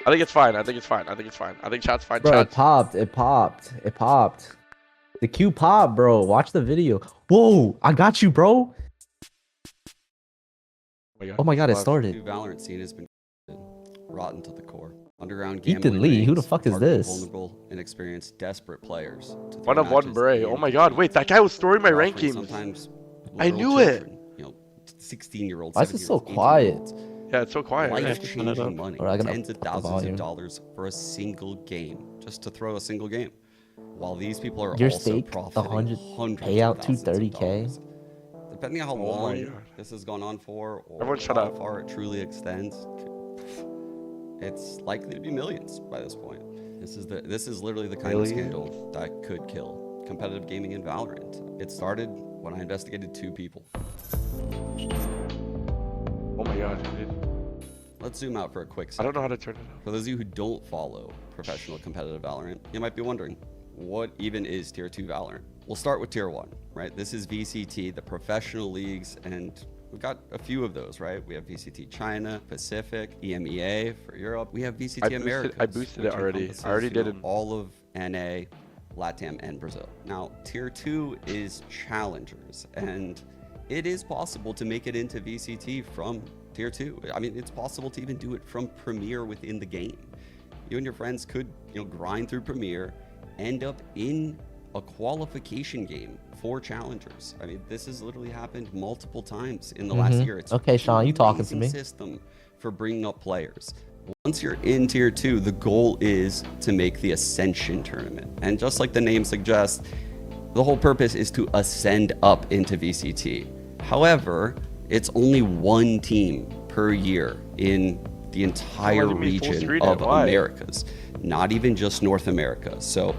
I think it's fine. I think it's fine. I think it's fine. I think chat's fine. Bro, Chat. it popped. It popped. It popped. The Q popped, bro. Watch the video. Whoa, I got you, bro. Oh my god, it started. The Valorant scene has been rotten to the core. Underground Ethan gambling Lee, who the rings, fuck is targeting this? Vulnerable, inexperienced, desperate players. To One throw of one matches Bray. and Oh my god, wait, that guy was storing my offering rankings. Sometimes I literal knew children, you know, 16-year-olds. Why is it so quiet? Yeah, it's so quiet. Life-changing money, Alright, I gotta tens of up the thousands volume. of dollars for a single game, just to throw a single game. While these people are Your also stake, profiting 100 hundreds of payout thousands of 230K. dollars. Depending on how Oh my long God. this has gone on for, or Everyone shut how up. far it truly extends, it's likely to be millions by this point. This is literally the kind of scandal that could kill competitive gaming in Valorant. It started when I investigated 2 people. Oh my god, dude. Let's zoom out for a quick I second. don't know how to turn it off. For those of you who don't follow professional competitive Valorant, you might be wondering, what even is Tier 2 Valorant? We'll start with Tier 1, right? This is VCT, the professional leagues, and we've got a few of those, right? We have VCT China, Pacific, EMEA for Europe. We have VCT America. I boosted it already. I already did it. All of NA, LATAM, and Brazil. Now, Tier 2 is challengers, and it is possible to make it into VCT from Tier 2. I mean, it's possible to even do it from Premier within the game. You and your friends could, grind through Premier, end up in a qualification game for challengers. I mean, this has literally happened multiple times in the last year. It's Okay, Sean, you talking to amazing me? System for bringing up players. Once you're in Tier 2, the goal is to make the Ascension tournament. And just like the name suggests, the whole purpose is to ascend up into VCT. However, it's only one team per year in the entire region of Americas, not even just North America. So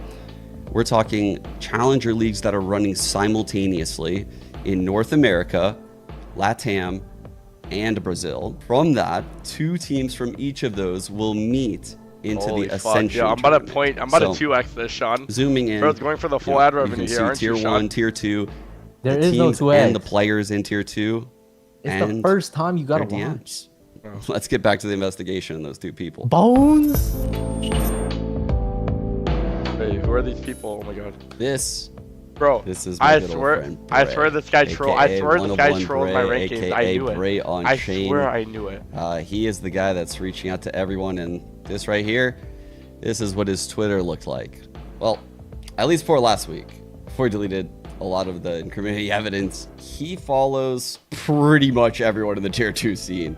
we're talking challenger leagues that are running simultaneously in North America, LATAM, and Brazil. From that, 2 teams from each of those will meet into the Ascension. Yeah, I'm about to tournament. I'm about to 2x this, Sean. Zooming in, Bro's going for the full ad you revenue can here, aren't see Tier you, 1, Sean? Tier 2, There the is no teams 2x. and the players in Tier 2. It's and the first time you gotta their watch. DMs. Let's get back to the investigation of those 2 people. Bones? Wait, who are these people? Oh my god. This is my I good old swear, friend, I Bray, swear this guy trolled. I swear this guy trolled my Bray, rankings. AKA I knew Bray it. on I chain. swear I knew it. He is the guy that's reaching out to everyone, and this right here, this is what his Twitter looked like. Well, at least for last week, before he deleted a lot of the incriminating evidence. He follows pretty much everyone in the Tier 2 scene.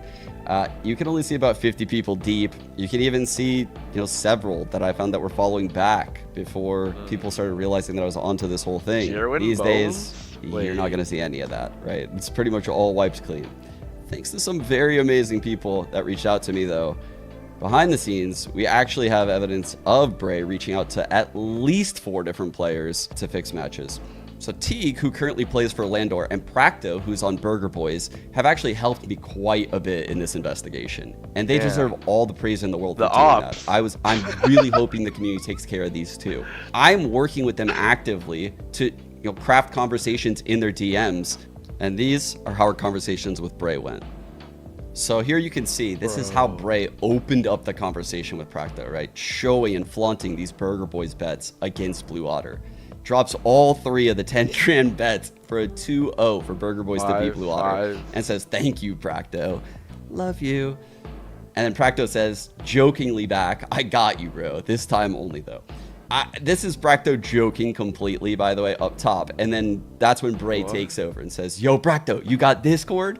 You can only see about 50 people deep. You can even see, several that I found that were following back before people started realizing that I was onto this whole thing. These days, you're not going to see any of that, right? It's pretty much all wiped clean. Thanks to some very amazing people that reached out to me, though. Behind the scenes, we actually have evidence of Bray reaching out to at least 4 different players to fix matches. So Teague, who currently plays for Landor, and Practo, who's on Burger Boys, have actually helped me quite a bit in this investigation. And they deserve all the praise in the world for doing that. I'm really hoping the community takes care of these 2. I'm working with them actively to craft conversations in their DMs. And these are how our conversations with Bray went. So here you can see, this is how Bray opened up the conversation with Practo, right? Showing and flaunting these Burger Boys bets against Blue Otter. Drops all 3 of the 10 grand bets for a 2-0 for Burger Boys to beat Blue Otter. And says, thank you, Practo. Love you. And then Practo says, jokingly back, I got you, bro. This time only, though. This is Practo joking completely, by the way, up top. And then that's when Bray takes over and says, yo, Practo, you got Discord?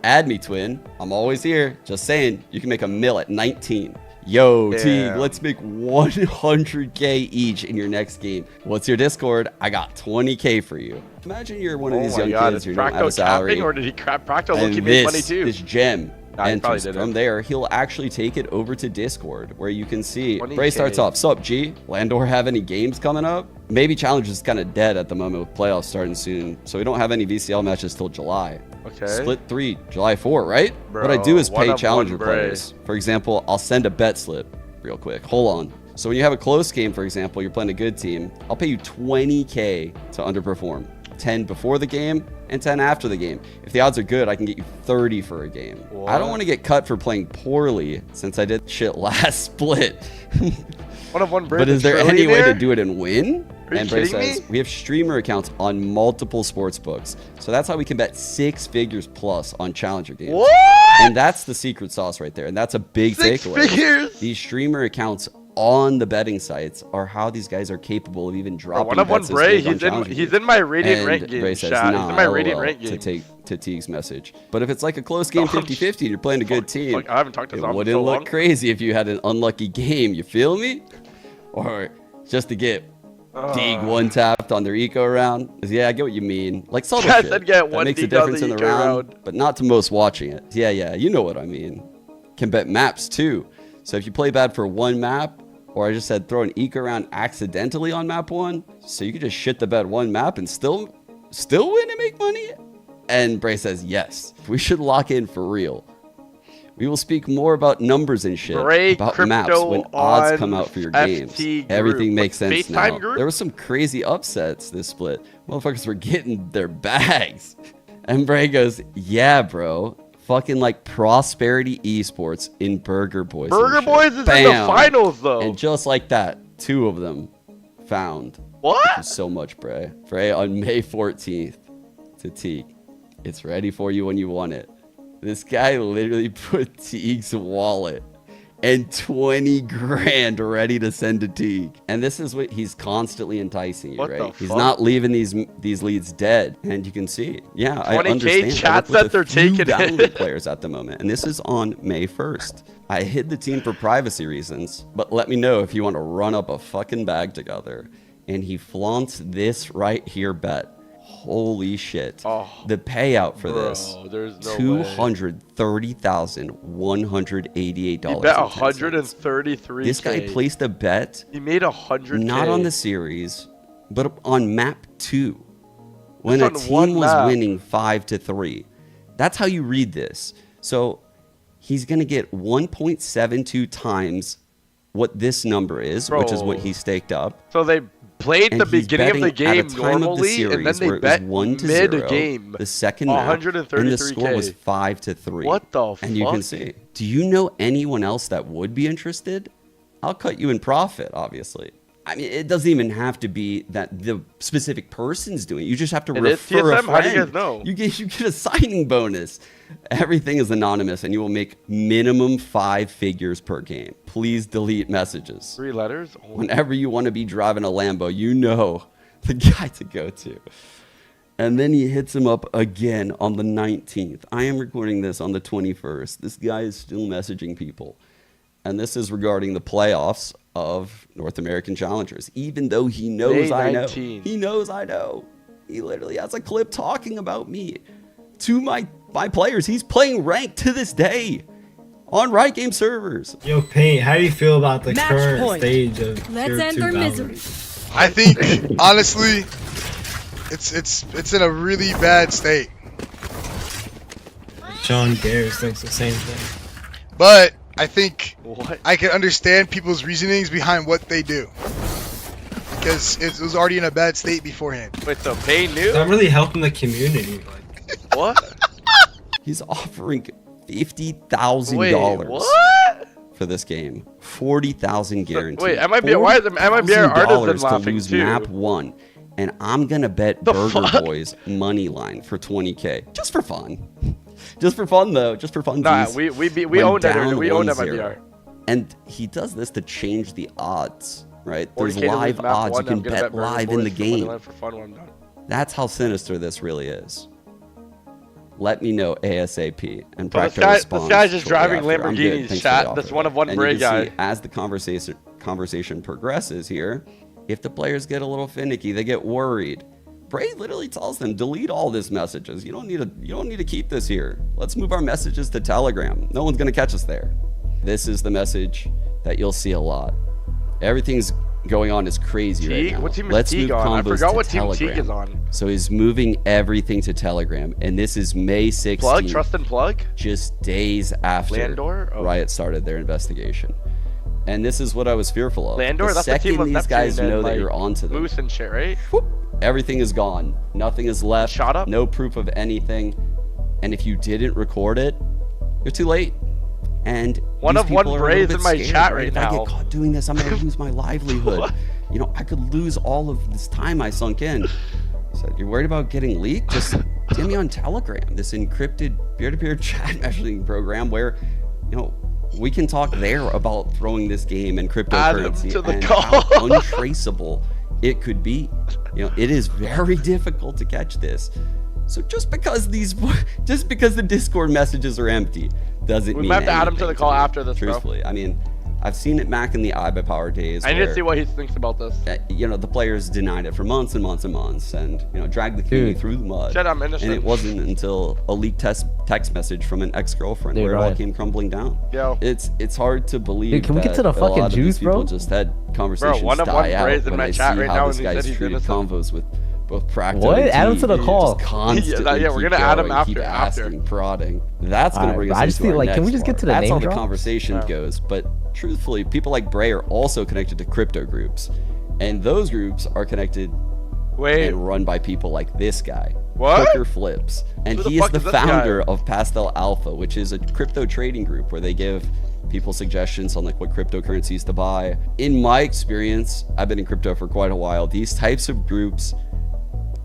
Add me, twin. I'm always here. Just saying, you can make a mil at 19. Yo, Teague, let's make 100K each in your next game. What's your Discord? I got 20K for you. Imagine you're one of these young kids who don't have a salary. Or did he crap Practo? Look, he made money too. This gem. And from there, he'll actually take it over to Discord, where you can see Bray starts off. Sup, G? Landor have any games coming up? Maybe Challenge is kind of dead at the moment with playoffs starting soon, so we don't have any VCL matches till July. Okay. Split 3, July 4, right? Bro, what I do is pay Challenger Bray. players. For example, I'll send a bet slip real quick. Hold on. So when you have a close game, for example, you're playing a good team, I'll pay you 20K to underperform. 10 before the game and 10 after the game. If the odds are good, I can get you 30 for a game. What? I don't want to get cut for playing poorly since I did shit last split. One of one. But is there any way to do it and win? Are you Bray kidding says, me? we have streamer accounts on multiple sports books. So that's how we can bet 6 figures plus on challenger games. What? And that's the secret sauce right there. And that's a big 6 takeaway. figures? These streamer accounts on the betting sites are how these guys are capable of even dropping One of one bets this Bray, big on challenger he's games. in my Radiant And rank game. Bray says, Chat. nah, He's in my Radiant LOL, rank game. to take to Teague's message. But if it's like a close game, 50-50, and you're playing a good team, Fuck, I haven't talked to it Zom in wouldn't so look long. crazy if you had an unlucky game. You feel me? Or just to get Teague one tapped on their eco round. Yeah, I get what you mean. Like subtle I shit. said get that one makes a Teague on difference the in the eco round, round. but not to most watching it. Yeah, you know what I mean. Can bet maps too. So if you play bad for one map, or I just said throw an eco round accidentally on map 1, so you could just shit the bed one map and still win and make money. And Bray says yes. We should lock in for real. We will speak more about numbers and shit, Bray about crypto maps when odds on come out for your FT games. group. Everything makes Like sense FaceTime now. group? There was some crazy upsets this split. Motherfuckers were getting their bags. And Bray goes, yeah, bro. Fucking like Prosperity Esports in Burger Boys. and Burger shit. Boys is in the Bam. finals though. And just like that, 2 of them found. What? So much, Bray. Bray on May 14th to Teague. It's ready for you when you want it. This guy literally put Teague's wallet and 20 grand ready to send to Teague. And this is what he's constantly enticing you, What right? the He's fuck? not leaving these leads dead. And you can see, yeah, I 20K understand. chat I work that with they're a few taking download it. players at the moment. And this is on May 1st. I hid the team for privacy reasons, but let me know if you want to run up a fucking bag together. And he flaunts this right here bet. Holy shit. Oh, the payout for bro, this, there's no way. $230,188. He bet 133K. This guy placed a bet He made 100K. not on the series, but on map 2. When a Just on one team was map. winning 5-3. That's how you read this. So he's going to get 1.72 times what this number is, which is what Bro. he staked up. So they played And the he's beginning of the betting at a game time of the normally, and then series they where it was bet 1-0, mid-game. the second map, and the score was 133K. 5-3. What the fuck? And you can see. Do you know anyone else that would be interested? I'll cut you in profit, obviously. I mean, it doesn't even have to be that the specific person's doing it. You just have to It is refer a TSM? How do you friend. guys know? You get a signing bonus. Everything is anonymous, and you will make minimum 5 figures per game. Please delete messages. 3 letters? Oh, Whenever you want to be driving a Lambo, you know the guy to go to. And then he hits him up again on the 19th. I am recording this on the 21st. This guy is still messaging people. And this is regarding the playoffs of North American Challengers. Even though he knows May I know. 19. He knows I know. He literally has a clip talking about me to my players. He's playing ranked to this day on Riot Game servers. Yo, Paint, how do you feel about the Match current point. stage of Let's Tier end 2 our Valorant? misery. I think honestly, it's in a really bad state. Shanks thinks the same thing. But I think what? I can understand people's reasonings behind what they do because it was already in a bad state beforehand. Wait, so Pay new? So I'm really helping the community. Like, What? He's offering Wait, $50,000 what? for this game. 40,000 guaranteed. Wait, MIBR why is the MIBR artisan to laughing lose too? map 1. And I'm gonna bet The Burger fuck? Boys money line for 20K. Just for fun. Just for fun though. Just for fun. Nah, we own that. We own MIBR. And he does this to change the odds, right? 40K There's to lose live map odds. one, You can I'm gonna bet Burger live in Boys the for money game. line for fun when I'm done. That's how sinister this really is. Let me know ASAP. And So Proctor this responds guy's just shortly driving after. I'm good. Lamborghinis, Thanks for the chat. offer. This one of one And Bray you can see, guy. as the conversation progresses here, if the players get a little finicky, they get worried. Bray literally tells them, delete all these messages. You don't need to keep this here. Let's move our messages to Telegram. No one's gonna catch us there. This is the message that you'll see a lot. Everything's going on is crazy Teague? right now. What team is Let's Teague move on? I combos forgot to what team Telegram. Teague is on. So he's moving everything to Telegram, and this is May 16th. Plug? Trust and plug? Just days after Landor? Oh. Riot started their investigation. And this is what I was fearful of. Landor? The That's the team second with these Neptune guys and, know that like, you're onto them, Moose and shit, right? whoop, everything is gone. Nothing is left. Shot up? No proof of anything. And if you didn't record it, you're too late. And One these of one people are a Braves little in bit my scared, chat right? right If I now. get caught doing this, I'm gonna lose my livelihood. You know, I could lose all of this time I sunk in. So you're worried about getting leaked? Just DM me on Telegram, this encrypted peer-to-peer chat messaging program where, you know, we can talk there about throwing this game and cryptocurrency to the and call. how untraceable it could be. You know, it is very difficult to catch this. So just because the Discord messages are empty doesn't mean We might have to add him to anything the call me, after this, bro. truthfully. I mean, I've seen it back in the I by Power days. I need where, to see what he thinks about this. you know, the players denied it for months and months and months, and you know, dragged the community Dude. through the mud. Shit, I'm innocent. And it wasn't until a leaked text message from an ex-girlfriend Dude, where it all right. came crumbling down. Yo. It's hard to believe. Dude, can we get that to the a fucking lot of these juice, bro? people just had conversations one of die one out Braves in when my I chat see right how now, this and he guy's said he's treated innocent. convos with both Practo What? and Add him T. to the You call. Just constantly Yeah, we're keep gonna add him going, keep after. asking, prodding. That's gonna Alright, bring us I just into feel our like, can we next just get part. to the That's name how the drop? conversation Yeah. goes. But truthfully, people like Bray are also connected to crypto groups, and those groups are connected Wait, and run by people like this guy, What? Cooker Flips, and Who the he is fuck the is this founder guy? of Pastel Alpha, which is a crypto trading group where they give people suggestions on like what cryptocurrencies to buy. In my experience, I've been in crypto for quite a while. These types of groups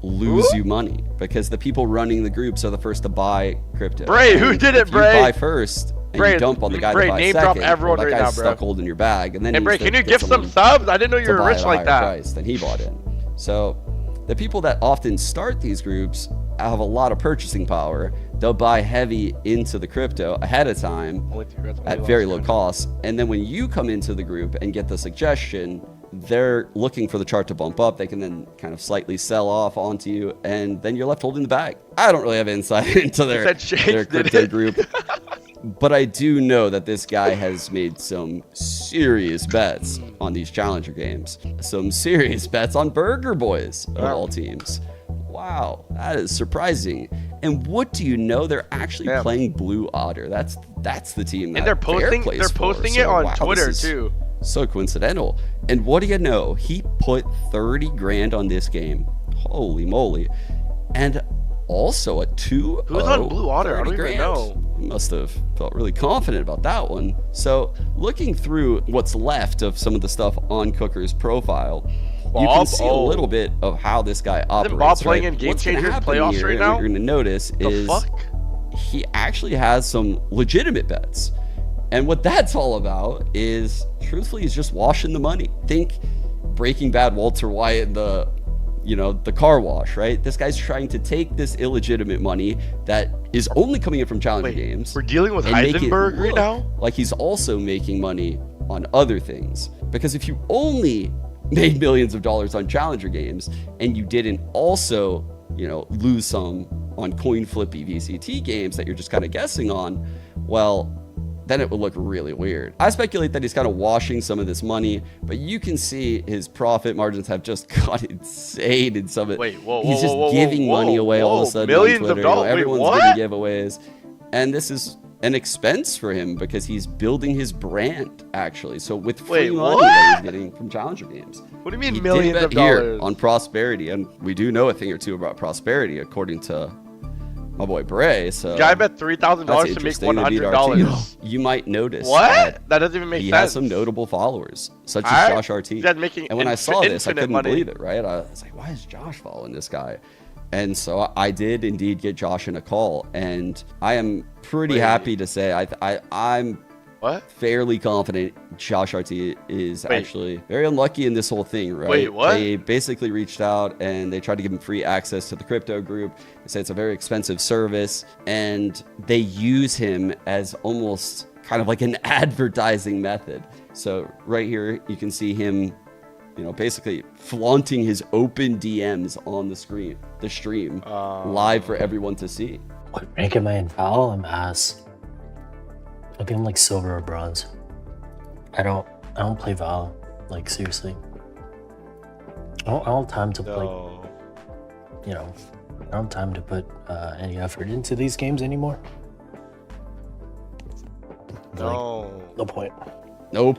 lose Who? you money because the people running the groups are the first to buy crypto. Bray, who And did it, if Bray? You buy first. And Bray, you dump on the guy Bray, that buys name drop second. everyone well, that right guy's now, bro. stuck holding your bag, and then hey, he Bray, needs can to you get give some someone subs? I didn't know you to were buy rich at a like higher that. price than he bought in. So the people that often start these groups have a lot of purchasing power. They'll buy heavy into the crypto ahead of time Only two regrets, at only very lost. low cost. And then when you come into the group and get the suggestion, they're looking for the chart to bump up. They can then kind of slightly sell off onto you, and then you're left holding the bag. I don't really have insight into their said Shanks their did crypto it. group. But I do know that this guy has made some serious bets on these challenger games. Some serious bets on Burger Boys of all teams. Wow, that is surprising. And what do you know? They're actually Damn. playing Blue Otter. That's the team. And that they're Bear posting plays they're for. posting So, it on wow, this Twitter is too. So coincidental. And what do you know? He put 30 grand on this game. Holy moly. And also a 2-0. Who's on Blue Otter? I don't 30 even grand. know. He must have felt really confident about that one. So looking through what's left of some of the stuff on Cooker's profile, you can Bob? see a Oh. little bit of how this guy operates. Bob playing right? in Game What's gonna Changers happen playoffs here, right and now? what you're going to notice The is fuck? he actually has some legitimate bets. And what that's all about is, truthfully, he's just washing the money. Think Breaking Bad Walter White and the car wash, right? This guy's trying to take this illegitimate money that is only coming in from challenger Wait, games. we're dealing with and make it Heisenberg right look now? like he's also making money on other things. Because if you only made millions of dollars on challenger games and you didn't also, lose some on coin flippy VCT games that you're just kind of guessing on, well, then it would look really weird. I speculate that he's kind of washing some of this money, but you can see his profit margins have just got insane in some of it. Wait, whoa, He's whoa, just whoa, whoa, giving whoa, money away all of a whoa, sudden millions on of Twitter. dollars? Wait, Everyone's what? giving giveaways. And this is an expense for him because he's building his brand, actually. So with free Wait, money what? that he's getting from challenger games. What do you mean He did millions bet of here dollars? on Prosperity, and we do know a thing or two about Prosperity, according to my boy Bray. So Guy bet $3,000 that's to make interesting. They beat our team. $100. You might notice What? that That doesn't even make he sense. has some notable followers, such as Alright. Josh RT. That's making And when I saw this, I infinite couldn't money. believe it, right? I was like, why is Josh following this guy? And so I did indeed get Josh in a call, and I am pretty Wait. happy to say I'm What? fairly confident Josh RT is Wait. actually very unlucky in this whole thing, right? Wait, what? They basically reached out and they tried to give him free access to the crypto group. They say it's a very expensive service, and they use him as almost kind of like an advertising method. So right here, you can see him, basically flaunting his open DMs on the stream live for everyone to see. What rank am I in Val? I'm ass. I think I'm like silver or bronze. I don't play Val, like seriously. I don't have time to play, No. I don't have time to put any effort into these games anymore. Like, No. no point. No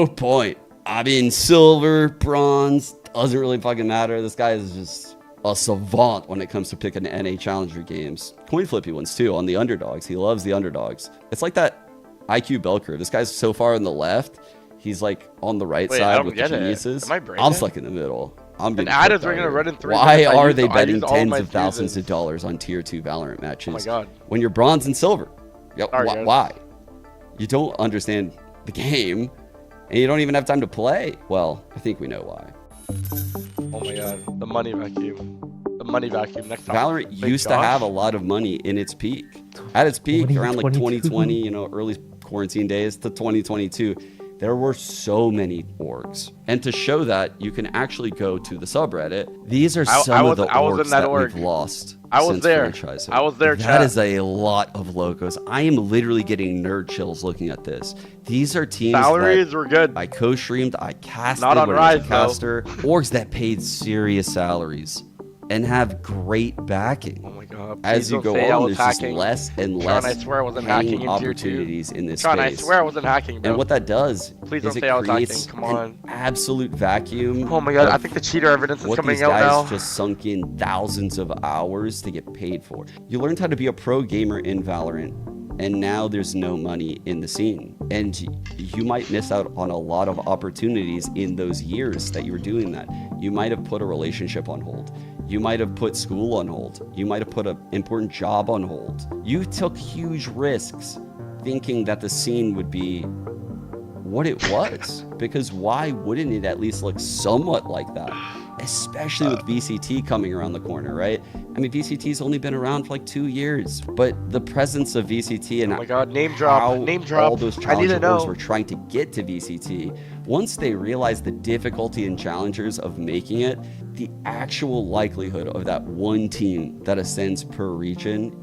point. I'm in silver, bronze, Doesn't really fucking matter. This guy is just a savant when it comes to picking NA Challenger games. Coin flippy ones too on the underdogs. He loves the underdogs. It's like that IQ bell curve. This guy's so far on the left. He's like on the right side with the geniuses. Am I brain I'm dead? stuck in the middle. I'm being And adders cooked are gonna out run here. in 3 Why minutes. are they I betting used all tens my of thousands fuses. of dollars on tier 2 Valorant matches? Oh my god. When you're bronze and silver. Yep. Sorry, guys. Why? You don't understand the game, and you don't even have time to play. Well, I think we know why. Oh my god. The money vacuum. The money vacuum. Next time. Valorant used to have a lot of money in its peak. At its peak, around like 2020, you know, early quarantine days to 2022, there were so many orgs. And to show that, you can actually go to the subreddit. These are some of the orgs that we've lost. I was since there. franchising. I was there, That chat. is a lot of logos. I am literally getting nerd chills looking at this. These are teams Salaries that were good. I co-streamed, I casted, Not on when I was a Rise, though. caster. Orgs that paid serious salaries and have great backing. Oh my god. As Please you don't go say I on, was there's just hacking. less and Sean, less I swear I wasn't paying hacking in tier 2. opportunities in this Sean, I space. swear I wasn't hacking, bro. And what that does Please is don't it say I was hacking. creates Come an on. absolute vacuum. Oh my god, of I think the cheater evidence is what coming these out guys now. just sunk in thousands of hours to get paid for. You learned how to be a pro gamer in Valorant, and now there's no money in the scene. And you might miss out on a lot of opportunities in those years that you were doing that. You might have put a relationship on hold. You might have put school on hold. You might have put an important job on hold. You took huge risks thinking that the scene would be what it was. Because why wouldn't it at least look somewhat like that? Especially with VCT coming around the corner, right? I mean, VCT's only been around for like 2 years, but the presence of VCT and Oh my god, name drop. how Name drop. all those I need to challenger orgs know. were trying to get to VCT, once they realized the difficulty and challengers of making it, the actual likelihood of that one team that ascends per region,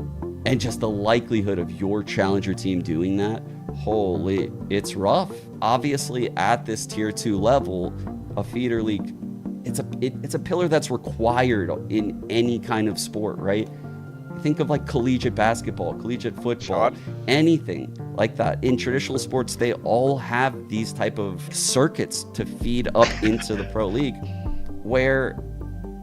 and just the likelihood of your challenger team doing that, holy, it's rough. Obviously, at this tier 2 level, a feeder league, it's a pillar that's required in any kind of sport, right? Think of like collegiate basketball, collegiate football, anything like that. In traditional sports, they all have these type of circuits to feed up into the pro league where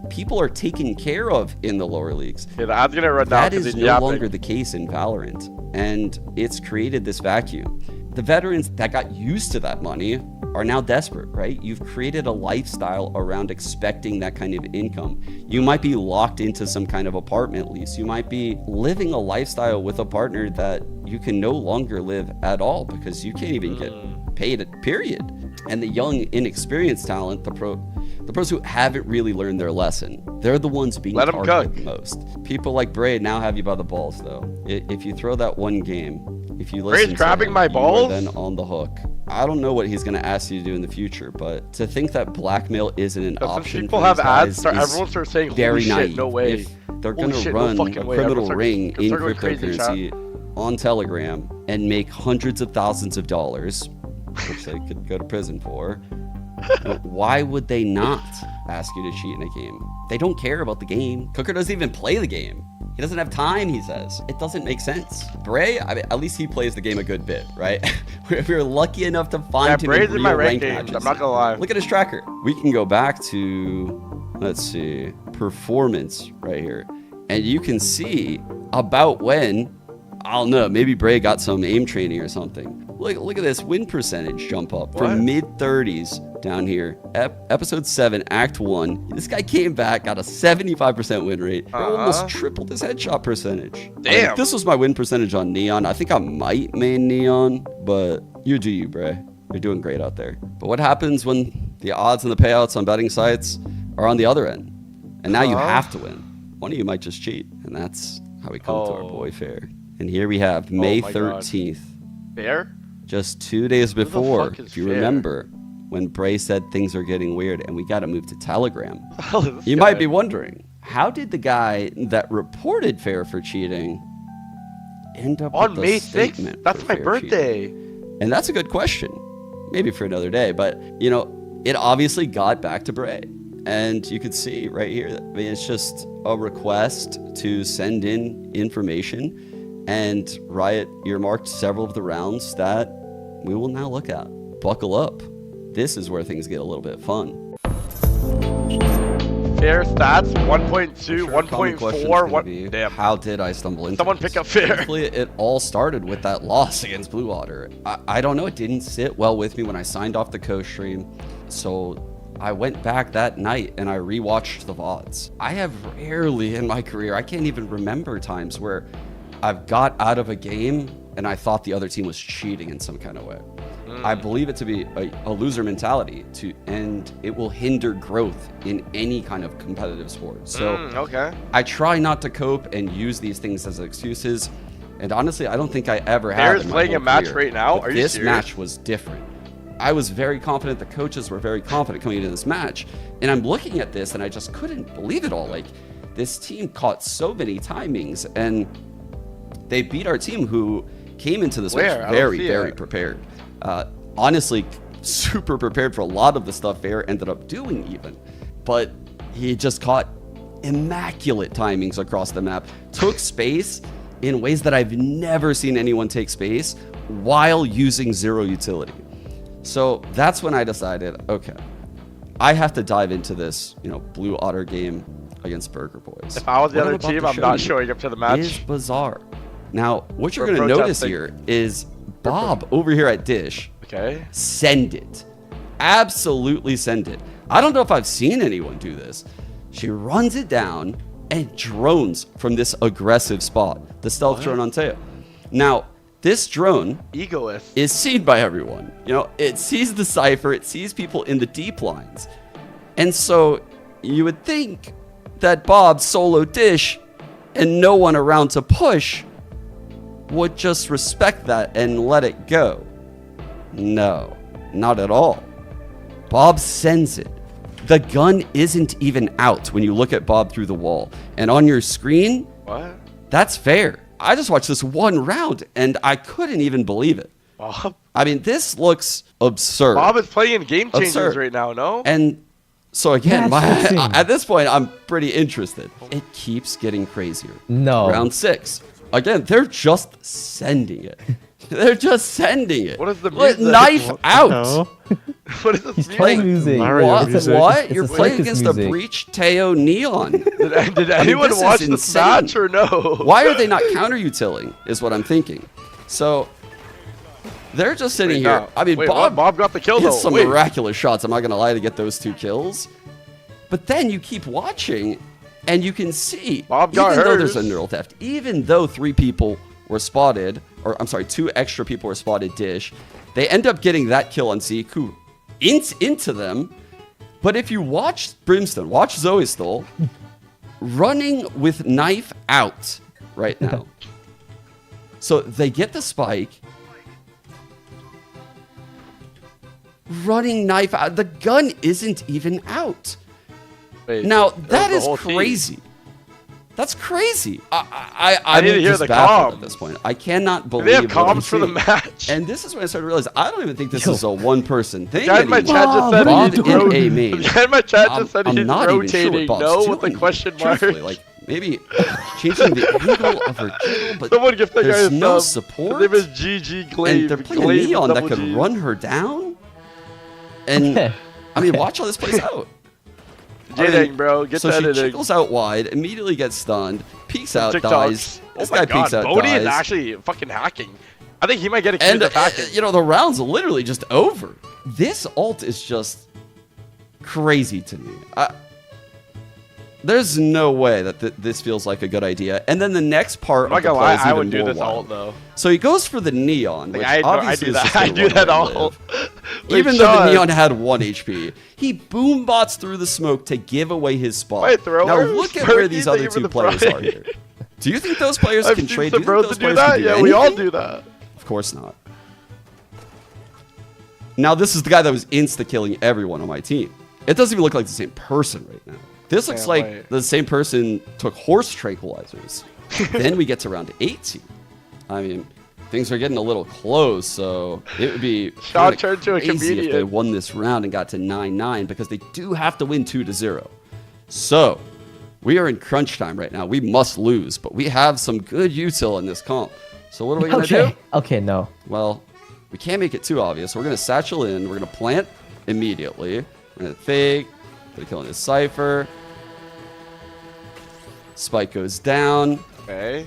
people are taken care of in the lower leagues. Yeah, the ad's gonna run down. That is no longer the case in Valorant, and it's created this vacuum. The veterans that got used to that money are now desperate, right? You've created a lifestyle around expecting that kind of income. You might be locked into some kind of apartment lease. You might be living a lifestyle with a partner that you can no longer live at all because you can't even get paid, period. And the young, inexperienced talent, the pros who haven't really learned their lesson, they're the ones being Let 'em targeted cook. the most. People like Bray now have you by the balls, though. If you throw that one game, if you listen Bray's to grabbing him, my you are balls? then on the hook. I don't know what he's going to ask you to do in the future, but to think that blackmail isn't an Since option people for have these ads, guys is everyone starts saying, very holy shit, naive. no way. If they're Holy going to shit, no run fucking a way. criminal Everyone ring starts in going crazy, cryptocurrency on Telegram and make hundreds of thousands of dollars, which they could go to prison for, why would they not ask you to cheat in a game? They don't care about the game. Cooker doesn't even play the game. He doesn't have time, he says. It doesn't make sense. Bray, I mean, at least he plays the game a good bit, right? If you're lucky enough to find him Bray's in in my real rank ranked games, matches. I'm not gonna lie. Look at his tracker. We can go back to, let's see, performance right here. And you can see about when, I don't know, maybe Bray got some aim training or something. Look at this win percentage jump up from mid-30s down here. Episode 7, Act 1. This guy came back, got a 75% win rate. Almost tripled his headshot percentage. Damn. Like, this was my win percentage on Neon. I think I might main Neon, but you do you, Bray. You're doing great out there. But what happens when the odds and the payouts on betting sites are on the other end? And now you have to win. One of you might just cheat, and that's how we come to our boy Fair. And here we have May my God. 13th. Fair? Just 2 days the before, fuck is if you Fair? remember, when Bray said things are getting weird and we got to move to Telegram. Hell is this You guy? might be wondering, how did the guy that reported Fair for cheating end up On with a May statement 6th? That's for my Fair birthday. cheating? And that's a good question. Maybe for another day, but you know, it obviously got back to Bray. And you could see right here, I mean, it's just a request to send in information, and Riot earmarked several of the rounds that we will now look at. Buckle up. This is where things get a little bit fun. Fair stats 1.2, Sure, common question's 1.4. gonna What? be, Damn. how did I stumble into Someone this? pick up fair. Basically, it all started with that loss against Blue Water. I don't know, it didn't sit well with me when I signed off the co-stream. So I went back that night and I rewatched the VODs. I have rarely in my career, I can't even remember times where I've got out of a game and I thought the other team was cheating in some kind of way. I believe it to be a loser mentality, and it will hinder growth in any kind of competitive sport. So Okay. I try not to cope and use these things as excuses. And honestly, I don't think I ever have. Fair's in my playing whole a match career. right now? But Are you this serious? match was different. I was very confident. The coaches were very confident coming into this match. And I'm looking at this and I just couldn't believe it all. Like, this team caught so many timings and they beat our team who came into this Where? match I don't very, see very it. prepared. Honestly, super prepared for a lot of the stuff Fair ended up doing even. But he just caught immaculate timings across the map, took space in ways that I've never seen anyone take space while using zero utility. So that's when I decided, okay, I have to dive into this, Blue Otter game against Burger Boys. If I was the What other about team, to I'm show not you showing up to the is match. bizarre. Now, what you're We're going to notice protesting. here is Bob over here at Dish, Okay. send it. Absolutely send it. I don't know if I've seen anyone do this. She runs it down and drones from this aggressive spot, the stealth drone on Teo. Now, this drone Egoist. is seen by everyone. It sees the cipher, it sees people in the deep lines. And so you would think that Bob solo Dish and no one around to push would just respect that and let it go. No, not at all. Bob sends it. The gun isn't even out when you look at Bob through the wall. And on your screen, What? that's Fair. I just watched this one round and I couldn't even believe it. Bob? I mean, this looks absurd. Bob is playing in Game Changers Absurd. right now, no? And so again, That's insane. at this point, I'm pretty interested. It keeps getting crazier. No. Round 6. Again, they're just sending it. They're just sending it. What is the Look, music? knife out. No. What is this He's music? playing music. Mario What? music. What? It's You're a playing circus against music. a breach Teo Neon. Did anyone this is watch this insane. match or no? Why are they not counter-utiling is what I'm thinking. So they're just sitting Wait, here. no. I mean, Wait, Bob, Bob got the kill, hits though. some Wait. miraculous shots. I'm not going to lie, to get those 2 kills. But then you keep watching and you can see, Bob got even though there's a hers. neural theft, even though 3 people were spotted, or I'm sorry, 2 extra people were spotted Dish, they end up getting that kill on Siku into them. But if you watch Brimstone, watch Zoe Stoll, running with knife out right now. So they get the spike, running knife out. The gun isn't even out. Wait, Now that was that the is whole team. crazy. That's crazy. I'm need to hear just the baffled at comms. this point. I cannot believe They have what I'm comms for the seeing. match. And this is when I started to realize I don't even think this is a one-person thing The guy in my anymore. chat just said Bob he's in ro- a main. The guy in my chat I'm- just said I'm he's not even sure rotating. what Bob's No, with the doing. question mark. Truthfully, like maybe changing the angle of her jiggle, but Someone give that guy there's a no sub. support. His name is GG Glaive. And they're playing a Glaive Neon that double could G. run her down. And Okay. I mean, watch how this plays out. J-Dang, bro. Get so that she editing. jiggles out wide, immediately gets stunned, peeks out, TikToks. dies. This Oh my guy God, peeks out, Bodhi is dies. actually fucking hacking. I think he might get accused And, of hacking. the round's literally just over. This ult is just crazy to me. There's no way that this feels like a good idea. And then the next part I'm not of the gonna play lie, is I even would do more this wild. ult though. So he goes for the Neon, Like, which I obviously do is that. just I gonna do that let him all. live. Even though the Neon had 1 HP, he boom bots through the smoke to give away his spot. Wait, thrower? Now look at where these Thank other you for 2 the players prize. are here. Do you think those players I've can seen trade? Do some you think bros those to do players can that. do Yeah, we all anything? do that. Of course not. Now this is the guy that was insta-killing everyone on my team. It doesn't even look like the same person right now. This looks Can't like wait. the same person took horse tranquilizers. Then we get to round 18. I mean, things are getting a little close, so it would be Shaw kinda turned to a crazy if they comedian. won this round and got to 9-9 because they do have to win 2-0. So we are in crunch time right now. We must lose, but we have some good util in this comp. So what are we gonna do? Okay, no. Well, we can't make it too obvious. We're going to satchel in. We're going to plant immediately. We're going to fake, They're killing his Cypher. Spike goes down. Okay.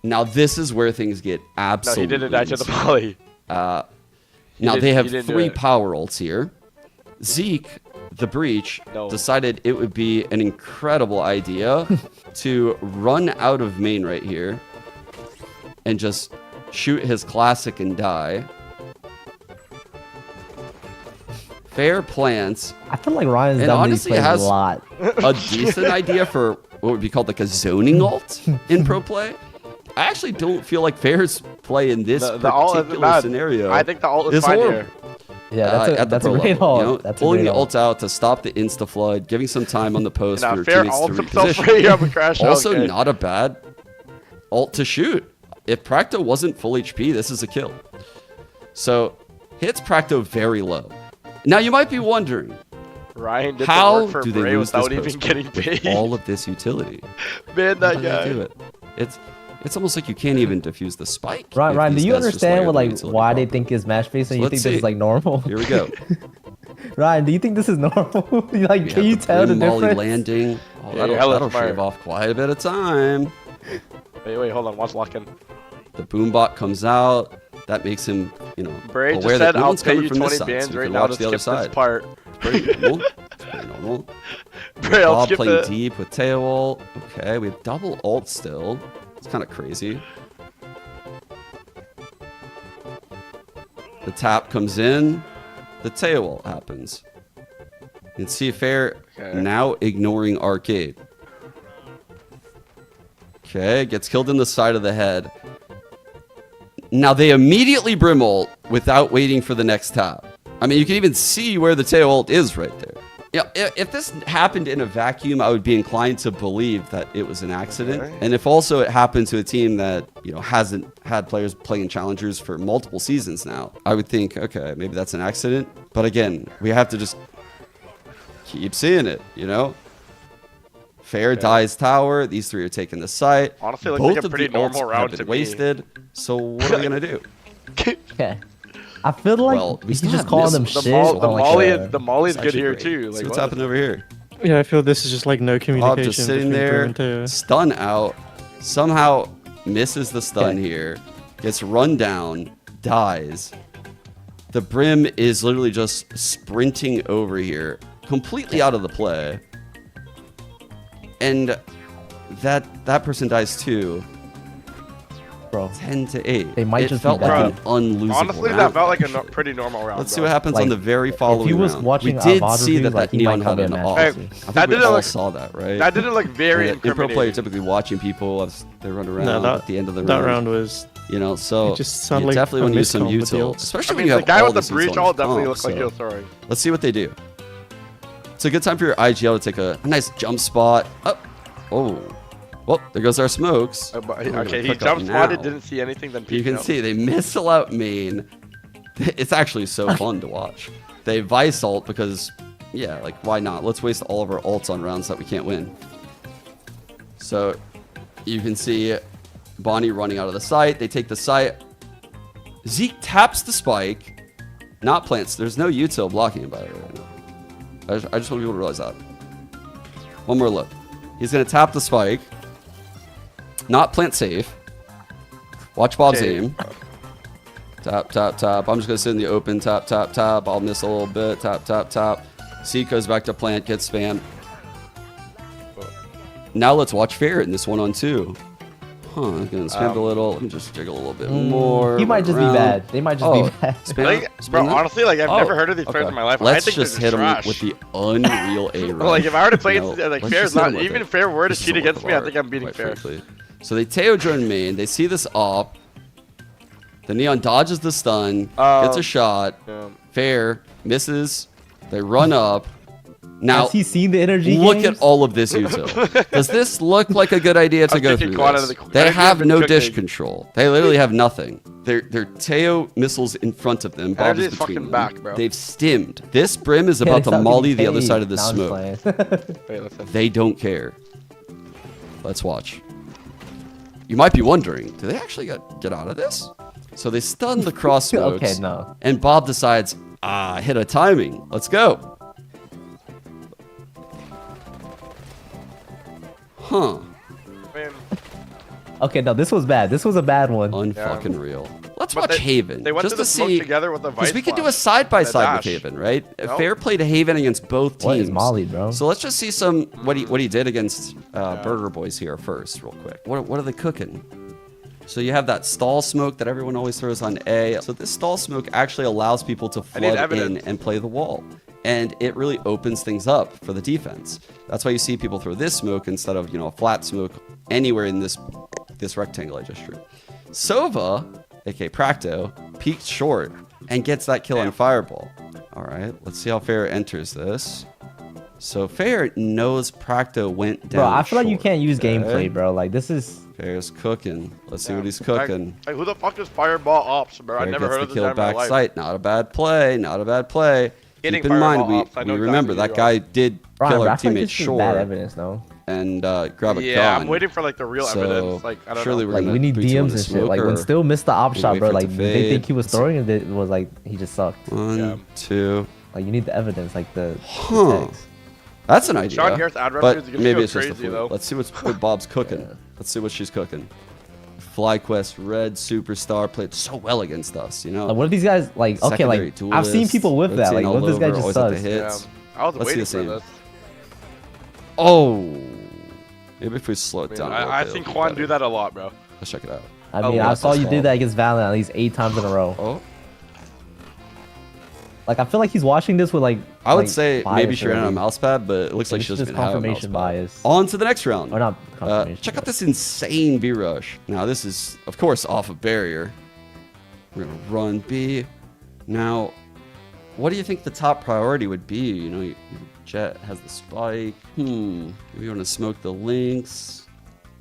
Now this is where things get No, absolutely he didn't die to the insane. poly. Now didn't- they have he didn't do 3 it. power ults here. Zeke, the Breach, No. decided it would be an incredible idea to run out of main right here and just shoot his classic and die. Fair plants. I feel like Ryan's And done these honestly, it plays has a lot. a decent idea for what would be called like a zoning ult in pro play. I actually don't feel like Fair's play in this The ult isn't particular bad. scenario. I think the ult is is fine horrible. here. Yeah, At the that's a pro great level, ult. you know, That's a pulling great the ult. ult out to stop the insta flood, giving some time on the post Now, for your Fair teammates to ults himself reposition. right here on the crash. Also, okay. not a bad ult to shoot. If Practo wasn't full HP, this is a kill. So, hits Practo very low. Now, you might be wondering, Ryan did the how work for do they Bray lose this without even post getting with paid. all of this utility? Man, How that do they guy. do it? It's almost like you can't even defuse the spike. Ryan, if Ryan, do these you guys just understand layer what the like utility why they properly. think is match based and you So think let's this is see. like normal? Here we go. Ryan, do you think this is normal? Like, We can have you the tell the Broom Molly difference? landing. Oh, Yeah, that'll you're hella that'll smart. shave off quite a bit of time. Wait, hold on. Watch lock in. The boombot comes out. That makes him, Bray aware just that said, no "I'll one's pay coming you from this 20 side, so bands you right can now watch to the other skip this side." part." It's pretty normal. It's pretty normal. Bray, I'll Bob skip playing it. deep with tail ult. Okay, we have double ult still. It's kind of crazy. The tap comes in. The tail ult happens. You can see Fair Okay. now ignoring Arcade. Okay, gets killed in the side of the head. Now they immediately Brim ult without waiting for the next tap. I mean, you can even see where the tail ult is right there. Yeah, if this happened in a vacuum, I would be inclined to believe that it was an accident. Okay. And if also it happened to a team that, hasn't had players playing challengers for multiple seasons now, I would think, okay, maybe that's an accident. But again, we have to just keep seeing it, Fair dies tower. These 3 are taking the site. Honestly, looks Both like a of pretty the normal ults round have to been me. wasted. So what are we gonna do? Okay. I feel like Well, we he's still just have calling missed them the shit. The on, like, Molly a- is the Molly's It's good actually here great. too. See Like, what's what? happening over here? Yeah, I feel this is just like no Bob communication just sitting between Brim there, and Teo. stun out, somehow misses the stun Okay. here, gets run down, dies. The Brim is literally just sprinting over here, completely out of the play. And that person dies too. Bro. 10-8. They might it just be felt like bad. an unlosable Honestly, round. that felt like a pretty normal round. Let's see bro. what happens Like, on the very following he was round. watching We did our VOD see reviews, that like, he Neon might had come an in off. match I Hey, think that we didn't all look- saw that, right? That didn't look very In pro play, you're incriminating. typically watching people as they run around No, at the end of the that round. round was So It just sounded you like definitely a want to use some miscomp with the util, ults. especially I when mean, you the have guy all with the this breach util on all his definitely comp, looked like he so was throwing. Let's see what they do. It's a good time for your IGL to take a nice jump spot. Oh, well, there goes our smokes. We're gonna Okay, he cook jump up spotted, now. didn't see anything, then You peeked can out. see they missile out main. It's actually so fun to watch. They Vice ult because, yeah, like why not? Let's waste all of our ults on rounds that we can't win. So you can see Bonnie running out of the site. They take the site. Zeke taps the spike, not plants. There's no util blocking him by the way right now. I just want people to realize that. One more look. He's gonna tap the spike, not plant safe. Watch Bob's Okay. aim. Tap, tap, tap. I'm just going to sit in the open. Tap, tap, tap. I'll miss a little bit. Tap, tap, tap. C goes back to plant. Gets spam. Now let's watch Fair in this 1-on-2. Huh. I'm going to spam a little. Let me just jiggle a little bit more. He might just be around. bad. They might just be bad. Spam, Like, spam bro, that? honestly, like I've Oh, never heard of these players okay. in my life. I Let's think just they're hit him trash. with the unreal A rush. Like if I were to play, You know, like let's Fair's just hit him not with even it. Fair were to This is cheat a against work me. I of think I'm art, beating quite Fair. frankly. So they Teo join main. They see this op. The Neon dodges the stun. Gets a shot. Yeah. Fair misses. They run up. Now Has he seen the energy look games? at all of this util. Does this look like a good idea to I'm go thinking through quad out this? of the- They Energy has have been no dish cooking. control. They literally have nothing. They're Teo missiles in front of them. Bob Energy is is between fucking them. back, bro. They've stimmed. This Brim is Yeah, about they to stop molly getting the other paid. side of the Now I'm smoke. playing. Wait, listen. They don't care. Let's watch. You might be wondering, do they actually get out of this? So they stun the cross smokes. Okay, no. And Bob decides, hit a timing. Let's go. Huh. I mean, Okay, no, this was bad. This was a bad one. Unfucking real. Let's but watch Haven. They went just to the to smoke see. together with a Because vice. we could do a flash. side-by-side with dash. Haven, right? No? Fair played Haven against both teams. What is Molly, bro? So let's just see some what he did against Burger Boys here first, real quick. What are they cooking? So you have that stall smoke that everyone always throws on A. So this stall smoke actually allows people to I need flood in evidence. and play the wall. And it really opens things up for the defense. That's why you see people throw this smoke instead of, a flat smoke anywhere in this rectangle I just drew. Sova, aka Practo, peeked short and gets that kill on Fireball. All right, let's see how Fair enters this. So Fair knows Practo went down. Bro, I feel like you short. can't use Okay. gameplay, bro. Like this is. Fair's cooking. Let's see Yeah. what he's cooking. Like, who the fuck is Fireball Ops, bro? I Fair never gets heard the of this kill guy in my back life. sight. Not a bad play. Not a bad play. Hitting Keep in mind, Fireball Ops, I know we remember exactly that who you guy did Brian, kill bro, our I feel like teammate this is bad short evidence, though. and grab a Yeah, gun. I'm waiting for like the real So, evidence. Like, I don't surely know. we're Like gonna we need 3-2 on DMs the and shit. Like when smoker. Still missed the op shot, wait bro. for it Like to they fade. think he was throwing and it was like he just sucked. One, Yeah. 2. Like you need the evidence, like the Huh. text. That's an idea. Shanks ad But revenues are gonna maybe go it's just a crazy, fluke. though. Let's see what Bob's cooking. Let's see what she's cooking. FlyQuest Red Superstar played so well against us, Like what if these guys like okay, Secondary like I've seen duelist, people with that. rotating Like what if all this guy over, just always at the sucks? hits. Yeah. I was Let's see waiting the for same. this. Oh, maybe if we slow it I, down. mean, I think Juan do that a lot, bro. Let's check it out. I mean, I what saw the you fuck? do that against Valiant at least 8 times in a row. Oh, Like I feel like he's watching this with like. I would like, say bias maybe she ran on a already. mouse pad, but it looks like This she is doesn't just even have a mouse confirmation pad. bias. On to the next round. Or not confirmation. Check out but- this insane B rush. Now this is, of course, off a barrier. We're gonna run B. Now, what do you think the top priority would be? Your Jet has the spike. Maybe you want to smoke the links.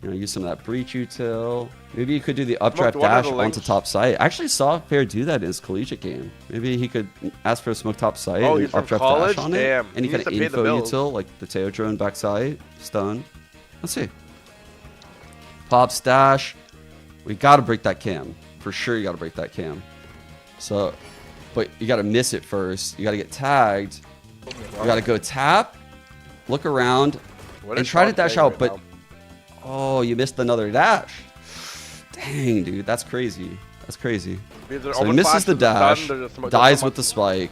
Use some of that breach util. Maybe you could do the updraft one of dash the onto links. top site. I actually saw Fair do that in his collegiate game. Maybe he could ask for a smoke top site Oh, and he's from updraft college? dash on it. Damn. And he He can needs to pay the info bills. util like the Teo drone backside. Stun. Let's see. Pop stash. We gotta break that cam. For sure you gotta break that cam. So, but you gotta miss it first. You gotta get tagged. You gotta go tap, look around, What and is try to Sean dash playing out, right but now? oh, you missed another dash. Dang, dude, that's crazy. That's crazy. Because they're So he almost misses the flashes and dash, stun, they're just smoke- dies so with much- the spike.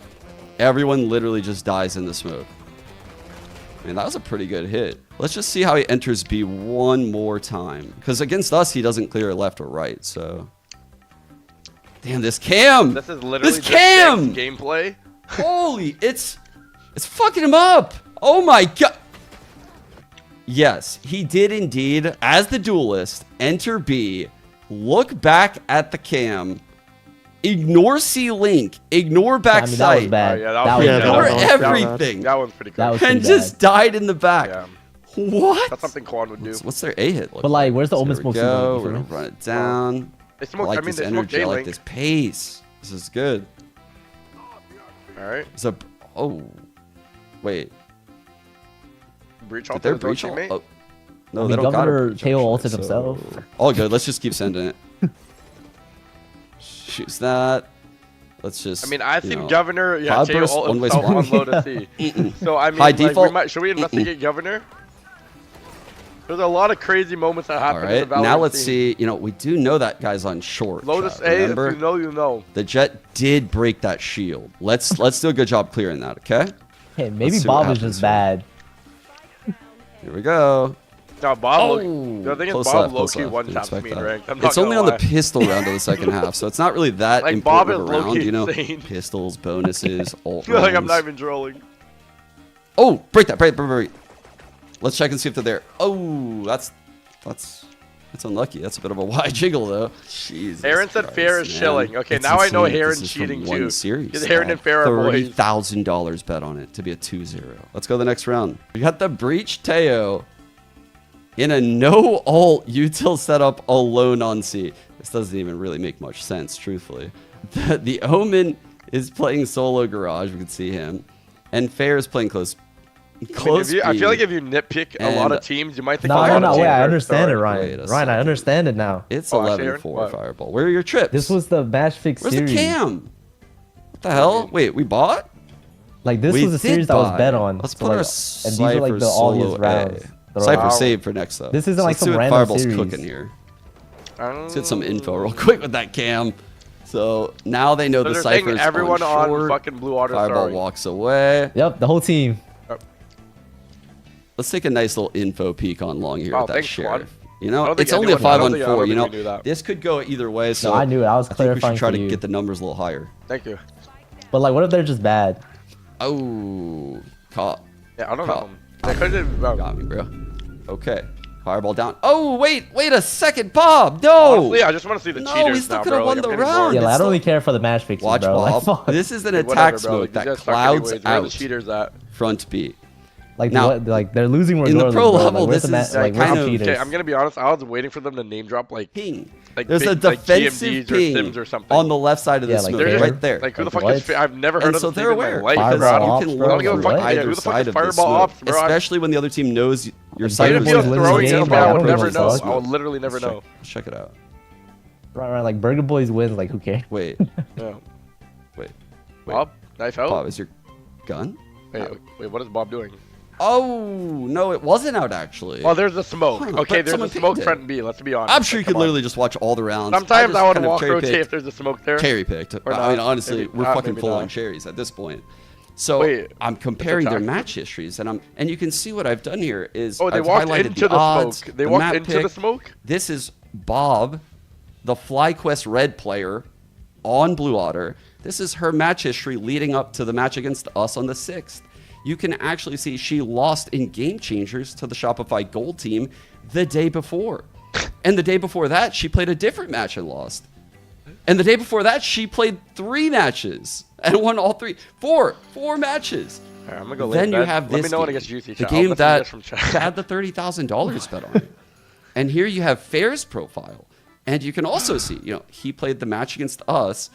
Everyone literally just dies in the smoke. Man, that was a pretty good hit. Let's just see how he enters B one more time. Because against us, he doesn't clear left or right, so. Damn, this cam! This is literally This just cam! Shanks gameplay. Holy, it's fucking him up. Oh my god. Yes, he did indeed, as the duelist, enter B, look back at the cam, ignore C-Link, ignor back I mean, that was sight, bad. Oh, yeah, that that was was- bad. ignore that was pretty bad. everything, That one's pretty That cool. was and pretty just died in the back. Yeah. What? That's something Quan would do. What's their A hit look But like, where's the Omen Here smoke we signal? go. You We're feel gonna me? run it down. They I smoke. like I mean, this they smoke energy. I like J-Link. this pace. This is good. All right. It's a. Oh, wait. Breach Did off their his own breach? teammate. Oh, no, I they mean, don't got a Governor breach, Teo actually, ulted himself. All good. Let's just keep sending it. Shoots that. Let's just. I mean, I think know, Governor, yeah, cloud Teo burst, ult one-way himself on spark. low to C. So I mean, High like, we default. might, should we investigate Governor? There's a lot of crazy moments that All happen in the right. Valorant Now let's scene. see. We do know that guy's on short. Lotus chat, A, if remember? you know, you know. The Jet did break that shield. Let's do a good job clearing that. Okay. Hey, maybe Let's see what Bob is happens just here. bad. Here we go. No, Bob. Oh, The thing is, close Bob left, close low-key left. one Didn't taps expect me in that. ranked. I'm not It's only gonna on the lie. pistol round of the second half, so it's not really that Like, Bob important is of a round, low-key insane. Pistols, bonuses, ult Like I'm not rounds. even trolling. Oh, break that, break. Let's check and see if they're there. Oh, that's unlucky. That's a bit of a wide jiggle though. Jesus Heron said Fair is Christ, chilling. man. Okay, It's now I know insane that Heron's this is from cheating one too. Series. Because Heron I and Fair are boys. $30,000 bet on it to be a 2-0. Let's go to the next round. We got the Breach Teo in a no ult util setup alone on C. This doesn't even really make much sense, truthfully. The Omen is playing solo garage. We can see him, and Fair is playing close. I feel like if you nitpick a lot And- of teams, you might think. No, a no, lot no. of Wait, teams I are understand it, throwing. Wait Ryan. a Ryan, I second. understand it now. It's Oh, actually, 11-4 what? Fireball. Where are your trips? This was the match fix Where's series. the cam? What the hell? Wait, we bought? Like this We was a did series that was buy. bet on. Let's So, put like, our and these are like Cypher the all his solo rounds. A. throw Cypher out. save for next though. This isn't like let's see some what random Fireball's series. cooking here. Let's get some info real quick with that cam. So now they know So the they're saying Cypher's everyone on on short. fucking blue water Fireball throwing. walks away. Yep, the whole team. Let's take a nice little info peek on long here Oh, with that thanks, Squad. sheriff. You I know, don't think it's only a anyone- I don't 5 on think- I 4. don't You think know, we knew that. this could go either way. So I knew it. I was think we clarifying should try for to you. get the numbers a little higher. Thank you. But like, what if they're just bad? Oh, caught. Yeah, I don't Call. know. They could have. Got me, bro. Okay. Fireball down. Oh, wait a second, Bob. No. Honestly, I just want to see the No, cheaters we still now, could've bro. won Like, the I'm getting round. bored. Yeah, like, I it's don't really still- care for the match fixes, Watch bro. Like, Bob. fuck. This is an Like, attack whatever, bro. smoke Like, you that guys suck clouds anyways. Where are the out cheaters at? front B. Like, Now, like they're losing in the regardless. pro bro. level, like, where's this the is like, kind where's of- the cheaters? Okay, I'm gonna be honest. I was waiting for them to name drop like Ping. like There's big, a defensive like GMDs ping or Sims or something. on the left side of the Yeah, like smoke, They're just- right there. Like who the Like fuck what? is? I've never heard And of so this they're thing in my aware. life, Fireball bro. off, You bro. can I learn don't give a from fuck. Yeah, either who the fuck side is of the Fireball smoke, ops, bro? especially when the other team knows your Like, side Even of if the he was Burger smoke. Boy's throwing winning it, game, bro, bro. I I would don't never give a know. fuck. I would literally never know. Let's check it out. Right, like Burger Boys wins. Like, who cares? Wait, Yeah. wait. Bob, knife out. Bob, is your gun? Wait, what is Bob doing? Oh, no, it wasn't out actually. Oh, there's the smoke. Huh, Okay, but there's someone the smoke pinged it. front B. Let's be honest. I'm sure you Like, could come on. literally just watch all the rounds. Sometimes I just want kind to of walk rotate cherry-picked- if there's a smoke there. Cherry picked. Or I mean, not. honestly, Maybe we're not, fucking maybe full on not. cherries at this point. So Wait, I'm comparing their attack. match histories, and you can see what I've done here is Oh, they I've walked highlighted into the odds, smoke. They the walked map into the pick. smoke. This is Bob, the FlyQuest Red player on Blue Otter. This is her match history leading up to the match against us on the 6th. You can actually see she lost in Game Changers to the Shopify Gold team the day before. And the day before that, she played a different match and lost. And the day before that, she played 3 matches and won all 3. Four matches. All right, I'm gonna go lay Then in you bed. have Let this me know when it game, gets juicy. the chat. game I'll that message you guys from chat. had the $30,000 bet on it. And here you have Fair's profile. And you can also see, he played the match against us,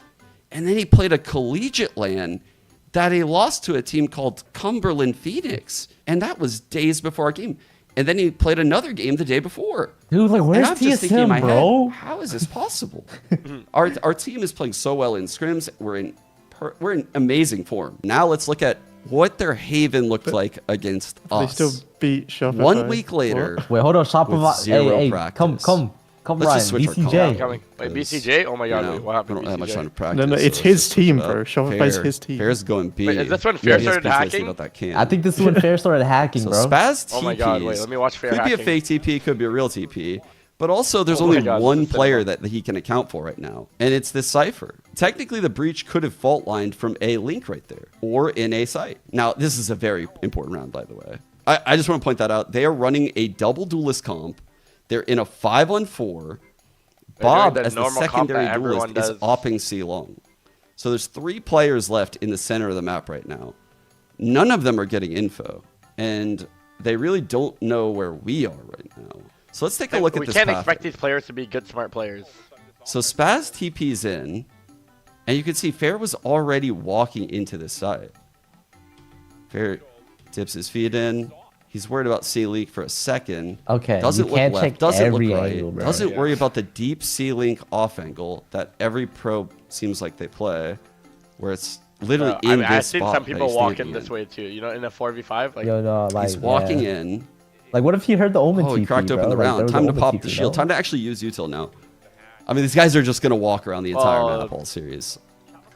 and then he played a collegiate LAN that he lost to a team called Cumberland Phoenix. And that was days before our game. And then he played another game the day before. Dude, like, And where's I'm just thinking in my TSM, bro? head, how is this possible? our team is playing so well in scrims. We're in amazing form. Now let's look at what their Haven looked like against They us. still beat Shopify. 1 week later, Wait, hold on. Shopify. zero Hey, practice. come, Let's Ryan. just switch our BCJ. color. I'm coming. Wait, BCJ? Oh my god, wait, what we happened don't to have much time BCJ? to practice. No, so it's let's his just switch team, it up. bro. Shopify's Fair- his team. Fair's going B. Wait, is this when Fair ESPN started can't see hacking? about that can. I think this is when Fair started hacking, so bro. Spaz TPs Oh my god, wait, let me watch Fair could hacking. be a fake TP, could be a real TP. But also, there's Oh only my God, one this is player cinema. that he can account for right now, and it's this Cypher. Technically, the breach could have fault lined from a link right there, or in a site. Now, this is a very important round, by the way. I just want to point that out. They are running a double duelist comp. They're in a 5-on-4. Bob, the as the normal comp secondary that duelist, everyone is does. opping C long. So there's 3 players left in the center of the map right now. None of them are getting info, and they really don't know where we are right now. So let's take a look at We this can't path. expect these players to be good, smart players. So Spaz TP's in, and you can see Fair was already walking into this side. Fair dips his feet in. He's worried about C leak for a second. Okay, Doesn't you look can't left. check Doesn't every look right. angle, bro. Doesn't worry about the deep C link off angle that every pro seems like they play, where it's literally in this I've seen spot some that people he's walking standing this in. way too. In a 4v5, like Yo, no, like, He's walking yeah. in. Like, what if he heard the Omen Oh, TP, he cracked bro? open the Like, there round. was Time an to Omen pop TP, the shield. no? Time to actually use util now. I mean, these guys are just gonna walk around the entire Oh. map all series.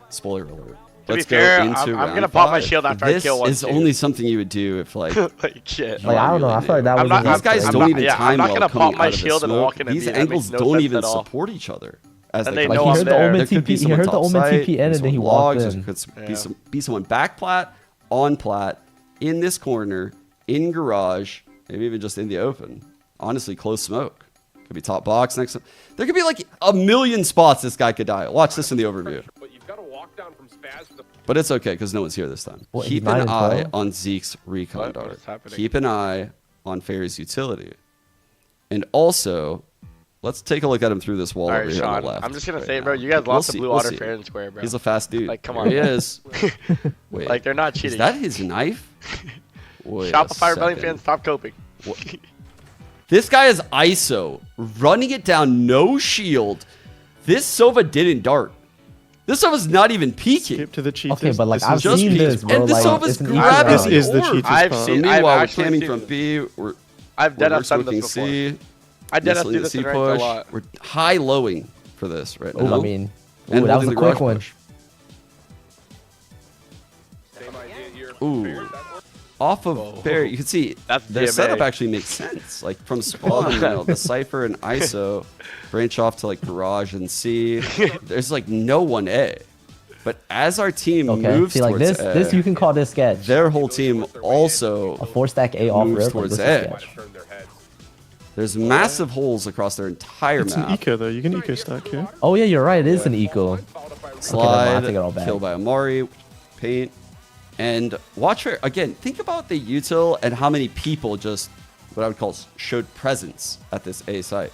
Spoiler alert. To be Let's go fair, into I'm round gonna pop my 5. shield after I this kill one, is too. only something you would do if like like shit. Like, I don't know. I feel like that I'm was not- these guys I'm don't not- even yeah, I'm time not well gonna coming pop my out of the shield and smoke. walk in a These B. That angles makes no don't sense even at all. support each other. As And they they come know Like, out. he I'm heard the there. Omen There could be TP. He someone heard the top Omen site, TP in, and then he someone walked logs, in. there could Yeah. be someone back plat, on plat, in this corner, in garage, maybe even just in the open. Honestly, close smoke. Could be top box next to... There could be like a million spots this guy could die. Watch this in the overview. But it's okay because no one's here this time. What, he's Keep not an in eye pro? on Zeke's recon What dart. is happening? Keep an eye on Fair's utility. And also, let's take a look at him through this wall All over right, here on Sean. the left. I'm just gonna right say, now. bro, you guys We'll lost see, the blue we'll water see. fair and square, bro. He's a fast dude. Like, come There on. he is. Wait. Like, they're not Is cheating. that his knife? Wait a Shopify Rebellion second. fans, stop coping. This guy is ISO, running it down, no shield. This Sova didn't dart. This Sova's not even peeking. Skip to the cheaters. Okay, but like, This I've is just seen peaked. this, bro. And this like, Sova's it's an easy grabbing round. This is the orb. cheaters I've comp. So seen- meanwhile, we're actually camming seen from this. B. I've dead We're ass done smoking this before. C. I dead ass Missing do the this C in ranked a push. lot. We're high-lowing for this right now. Oh, I mean, and ooh, that was holding a the quick garage one. push. Ooh. Off of Fair, you can see That's their DMA. setup actually makes sense. Like from spawn, you know, the Cypher and ISO branch off to like Garage and C. There's like no 1A. But as our team Okay, moves see, like towards this A, you can call this sketch. their whole team also A 4-stack A off moves rip. Like, towards this is A. sketch. There's massive holes across their entire It's an map. eco though. You can eco stack here. Oh yeah, you're right. It is an eco. Slide, take it all back. kill by Amari, paint, and watch for, again, think about the util and how many people just, what I would call, showed presence at this A site.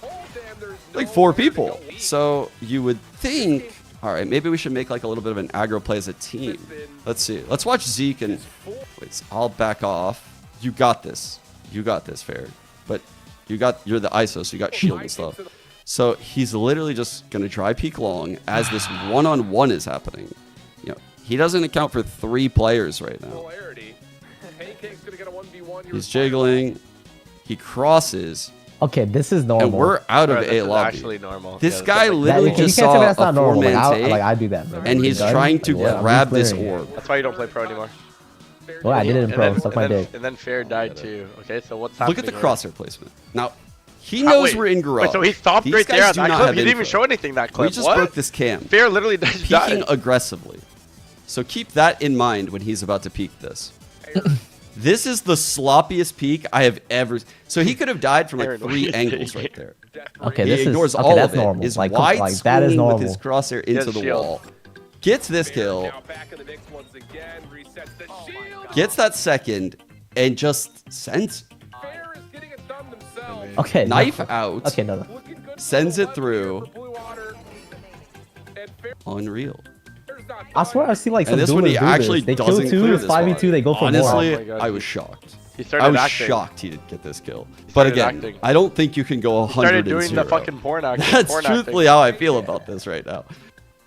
Like 4 people. So you would think, all right, maybe we should make like a little bit of an aggro play as a team. Let's see. Let's watch Zeke and, wait, I'll back off. You got this. You got this, Fair. But you're the ISO, so you got shield and stuff. So he's literally just going to try peek long as this one-on-one is happening. You know, he doesn't account for 3 players right now. He's jiggling. He crosses. Okay, this is normal. And we're out of Bro, this A is lobby. actually normal. This Yeah, guy that's like- literally you just can't tell me saw that's a not normal. 4-man Like, take, I do that. Man. and he's Done? trying to Yeah, I'm grab this clearing it. orb. That's why you don't play pro anymore. Well, I did it in And pro. then, Suck my and, then, dick. and then Fair died too. Okay, so what's happening? Look at the here? crosshair placement. Now, he knows Wait, we're in garage. Wait, so he stopped These right guys there on do that not clip? have He didn't even info. show anything that clip. We just what? broke this cam. Fair literally died. Peeking aggressively. So keep that in mind when he's about to peek this. This is the sloppiest peek I have ever. So he could have died from like Aaron, what 3 are you angles doing? right there. Okay, He this is ignores okay. all That's of it. normal. Is Like, wide like that is scrolling normal. with his crosshair into has the shield. wall. Gets this kill. Gets that second and just sends Okay. knife no. out. Okay, no. Sends it through. Unreal. I swear I see like some And this one he duelers do actually this. They kill doesn't 2, clear it's this 5v2, they go for Honestly, more. Oh my God. I was shocked. He started I was acting. shocked he didn't get this kill. But started again, acting. I don't think you can go He 100 started and doing the 0. fucking porn acting. That's porn truthfully how I feel about this right now.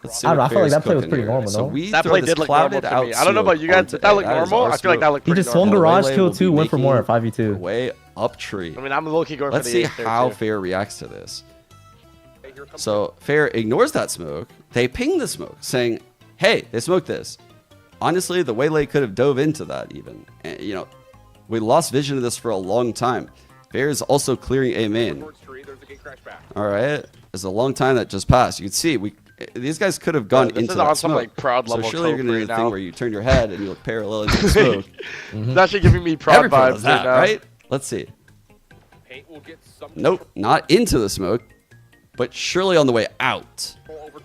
Let's see I don't know, what I feel like Fair's that play was cooking pretty here. normal, So no? we That throw play this did look normal clouded to out me. I don't know about you guys. onto Did that look A. That is normal? our I feel like that smoke. looked He pretty just swung normal. garage, Waylay kill will 2, be went for more making at 5v2. Way up tree. I mean, I'm low-key going for Let's the see ace there, how too. Fair reacts to this. So Fair ignores that smoke. They ping the smoke, saying, "Hey, they smoked this." Honestly, the Waylay could have dove into that even. And, you know, we lost vision of this for a long time. Fair is also clearing A main. All right, there's a long time that just passed. You can see these guys could have gone Yeah, this into is that on some smoke. like proud So level surely you're coke gonna do right the thing now. where you turn your head and you look parallel into the smoke. It's actually giving me proud Every player vibes does that, right now. right? Let's see. Nope, not into the smoke, but surely on the way out.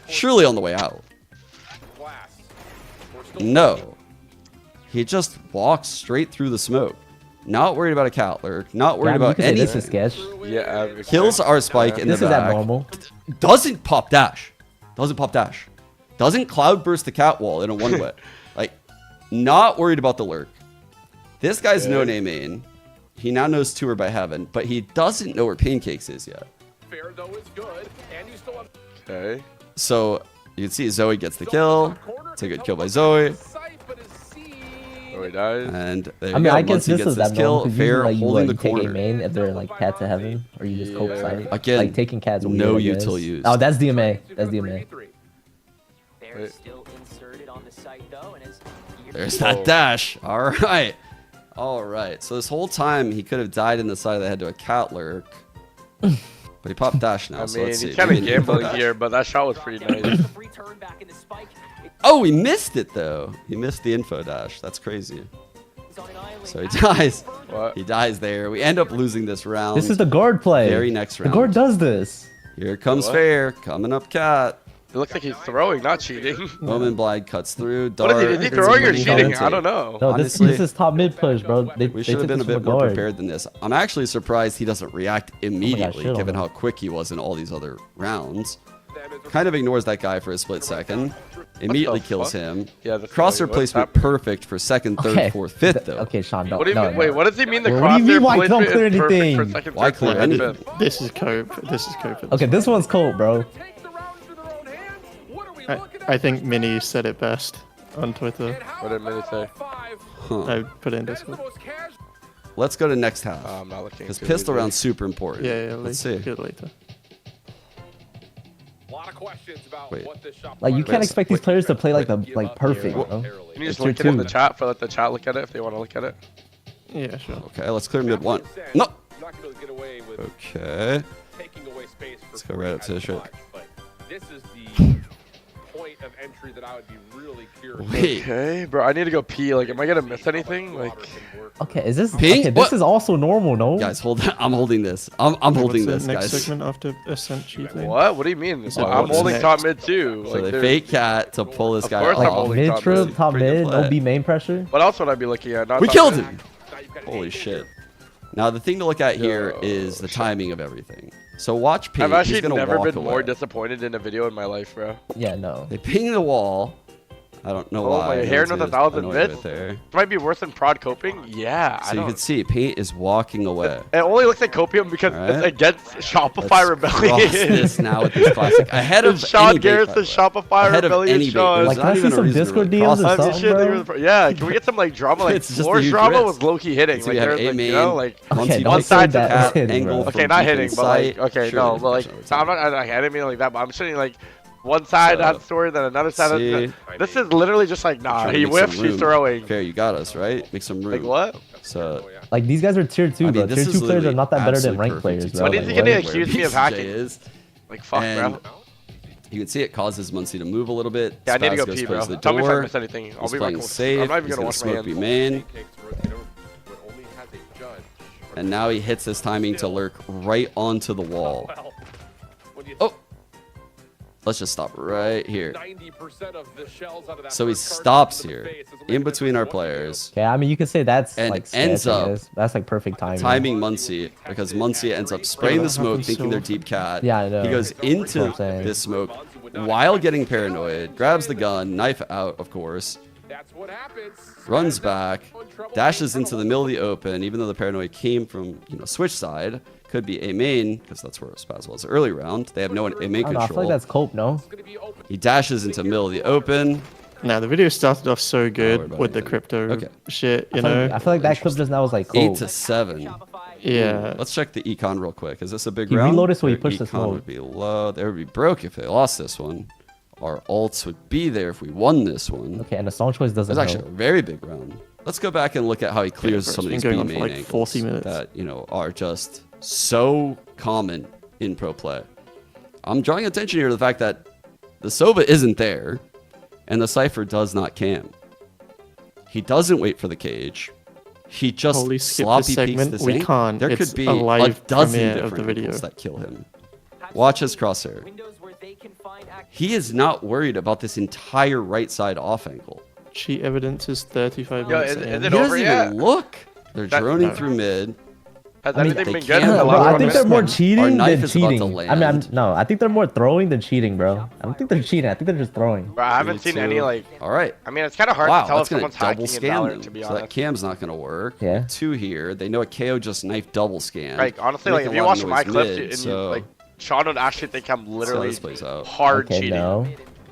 Surely on the way out. No. He just walks straight through the smoke. Not worried about a Catler. Not worried Yeah, you about can say this is anything. sketch. Yeah. Kills our spike in This the is back. abnormal. Doesn't pop dash. Doesn't pop dash. Doesn't cloud burst the cat wall in a one way. Like, not worried about the lurk. This guy's no name main. He now knows Tour by Heaven, but he doesn't know where Pancakes is yet. Okay. So you can see Zoe gets the kill. It's a good kill by Zoe. Oh, he dies. And there you I mean, go. I guess Once he this gets is this abnormal. kill, 'Cause Fair usually, like, holding the you take a corner. main if they're like cat to heaven, or you just cope Yeah. site. Again, like taking cats. Weird, no I guess. util used. Oh, that's DMA. That's DMA. Wait. Still inserted on the site though, and is There's that dash. All right. All right. So this whole time, he could have died in the side of the head to a cat lurk. But he popped dash now. I so mean, let's see. he's kind of Maybe an info gambling dash. here, but that shot was pretty nice. return back in the spike. Oh, he missed it though. He missed the info dash. That's crazy. So he dies. What? He dies there. We end up losing this round. This is the guard play. very next The round. guard does this. Here comes What? Fair. Coming up, cat. It looks like he's throwing, not cheating. Moment Blind cuts through. What is he? Dart. Is he throwing or It's cheating? Commentate. I don't know. No, Honestly, this is top mid push, bro. They We should have took been a this from bit more guard. prepared than this. I'm actually surprised he doesn't react immediately, shit on given him. how quick he was in all these other rounds. Kind of ignores that guy for a split second. Immediately kills fuck? him. Yeah, that's Crosshair what's placement happening. perfect for second, third, Okay. fourth, fifth, though. Okay, Sean. Don't, What do you no, mean? no. Wait, what does he mean? The What do you mean, crosshair why don't placement clear is perfect anything? for second, Why third, clear fourth, and anything? fifth? This is cope. This is cope. Okay, this one's cold, bro. I think Mini said it best on Twitter. What did Minnie say? Huh. I put it in Discord. let's go to next half. I'm not looking. Because too pistol easy. round's super important. Yeah, Let's see. Get later. Wait. Like you can't expect these players to play like perfect, bro. Can you just It's your link it in the two. chat for let the chat look at it if they want to look at it? Yeah, sure. Okay, let's clear mid 1. No. Okay. Let's go right up to the shit. This is the point of entry that I would be really curious. Wait. Okay, bro. I need to go pee. Like, am I gonna miss anything? Like, Okay, is this Ping? okay? This What? is also normal, no? Guys, hold on. I'm holding this. I'm holding What's this, the next guys. segment after Ascent cheating? what? What do you mean? So I'm what's holding next? top mid too. So Like, they there's- fake cat to pull this Of guy course I'm off. holding Mid top trip, mid. top Pretty good mid, no play. B main pressure. What else would I be looking at? Not We top killed mid. him. Holy shit. Now the thing to look at here Yo, is the shit. timing of everything. So watch ping. I've He's actually gonna never walk been more away. disappointed in a video in my life, bro. Yeah, no. They ping the wall. I don't know Oh, why. my hair That's knows 1,000 annoying bits? right there. It might be worse than prod coping. Yeah, So I you don't. can see paint is walking away. It only looks like copium because Alright. it's against Shopify Let's Rebellion. cross this now with this classic. Ahead of It's Sean any bait, Garrett's by the the way. Shopify Ahead of Rebellion any bait. Sean. There's Like, not can I see even a some reason to Discord really DMs cross or it. I'm just something, shit, bro? like, yeah, can we get some like drama? Like It's just floor a huge drama risk. was low key hitting. So Like, we have there's, A like, main. you know, like once Okay, he don't busts say out the that cat hitting, angle bro. from okay, not deep hitting, but like inside, okay, sure, no, they but like can show it so I'm to not. I didn't mean like that, but I'm shooting like one side So, has story, then another side. see? Has, this is literally just like nah. Trying to He make some whiffs, he's room. throwing. Fair, you got us, right? Make some room. Like what? So, Like these guys are tier 2, I mean, bro. this Tier is 2 players are literally not that better than absolutely ranked perfect players, bro. When is example he Like, gonna what? where accuse me of BCJ hacking? is. Like fuck, And bro. You can see it causes Muncie to move a little bit. Yeah, I need to go Spaz goes pee, towards bro. the Tell me if I door. miss anything. I'll He's be playing reckless. safe. I'm not even He's gonna gonna wash my smoke B hands. main. And now he hits his timing to lurk right onto the wall. Oh! Let's just stop right here. So he stops here, in between our players, Okay, I mean you can say that's And like ends sketch, I up guess. That's like perfect timing. timing Muncie, because Muncie ends up spraying the that smoke, happens thinking so they're often. deep cat. Yeah, I know. He goes That's what into I'm saying. this smoke while getting paranoid, grabs the gun, knife out, of course, runs back, dashes into the middle of the open, even though the paranoid came from, switch side. Could be A main, because that's where Spaz was early round. They have no A main I don't know, I feel control. like that's cope, no? He dashes into the middle of the open. Now the video started off so worry good about with the anything. crypto Okay. shit, you I feel know. like- I feel like that clip just now was like 8 cope. to 7. Yeah. Let's check the econ real quick. Is this a big He round? reloaded so he Their pushed the econ smoke. would be low. They would be broke if they lost this one. Our ults would be there if we won this one. Okay, and the song choice doesn't It's actually a help. very big round. Let's go back and look at how he clears bro, some of it's these been B going on for main like 40 angles minutes. that are just so common in pro play. I'm drawing attention here to the fact that the Sova isn't there, and the Cypher does not cam. He doesn't wait for the cage. He just Holy skip sloppy this peeks segment. this We ink. can't. There It's could be a live a dozen premiere of different the video. angles that kill him. Watch his crosshair. He is not worried about this entire right side off angle. Cheat evidence is 35 Yo, minutes is in. it He over doesn't yet? even look. They're That- droning No. through mid. Has I mean, everything they been can't- good in the Bro, Bro, last I one think minute? they're more Our cheating knife than is about to cheating. I mean, land. no, I think they're more throwing than cheating, bro. I don't think they're cheating. I think they're just throwing. Bro, I haven't seen any like. All right. I mean, it's kind of hard Wow, to tell if that's gonna someone's double hacking in scam Valorant, them. to be So that honest. cam's not gonna work. Yeah. 2 here. They know a KO just knife double scan. Like honestly, They like make if a you lot watch of my noise clips mid, and you so like, Sean would actually think I'm see how literally this plays out. hard Okay, cheating. no.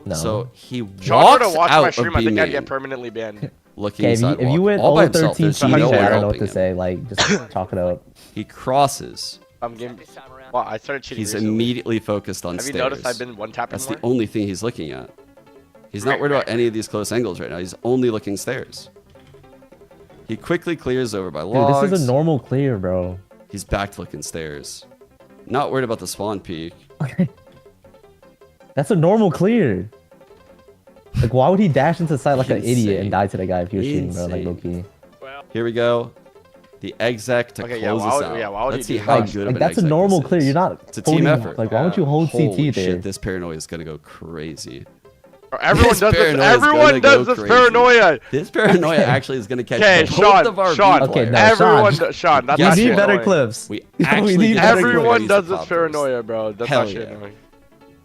No. So he Sean were walks to watch out my of stream, I B think I'd main, get permanently banned. looking Okay, if sidewalk, you went all by 0-13 himself. There's cheating, no one I don't know what helping to him. say. Like, just chalk it up. He crosses. I'm game. Well, I started cheating. He's recently. immediately focused on Have you stairs. noticed I've been one tapping That's more? the only thing he's looking at. He's not worried about any of these close angles right now. He's only looking stairs. He quickly clears over by Dude, logs. this is a normal clear, bro. He's back to looking stairs. Not worried about the spawn peak. That's a normal clear. Like, why would he dash into side like an idiot Insane. and die to the guy if he was cheating, bro? Like, Insane. low-key. Here we go. The exec to Okay, close yeah, why us would- out. yeah, why would Let's he see do how that? Like, good of like an that's a exec normal this clear. is. You're not. It's a team holding- effort. Like, why would you hold Holy CT there? shit, this paranoia is gonna go crazy. Bro, everyone This does this. paranoia is Everyone gonna does go this crazy. paranoia. This paranoia actually is gonna catch Okay, both Sean, of our Sean. B Okay, no, players. Everyone, Sean. Sean. That's We We actually need better annoying. clips. We We actually need get better everyone clips. Everyone use does the this pop paranoia, bro. That's Hell actually yeah. annoying.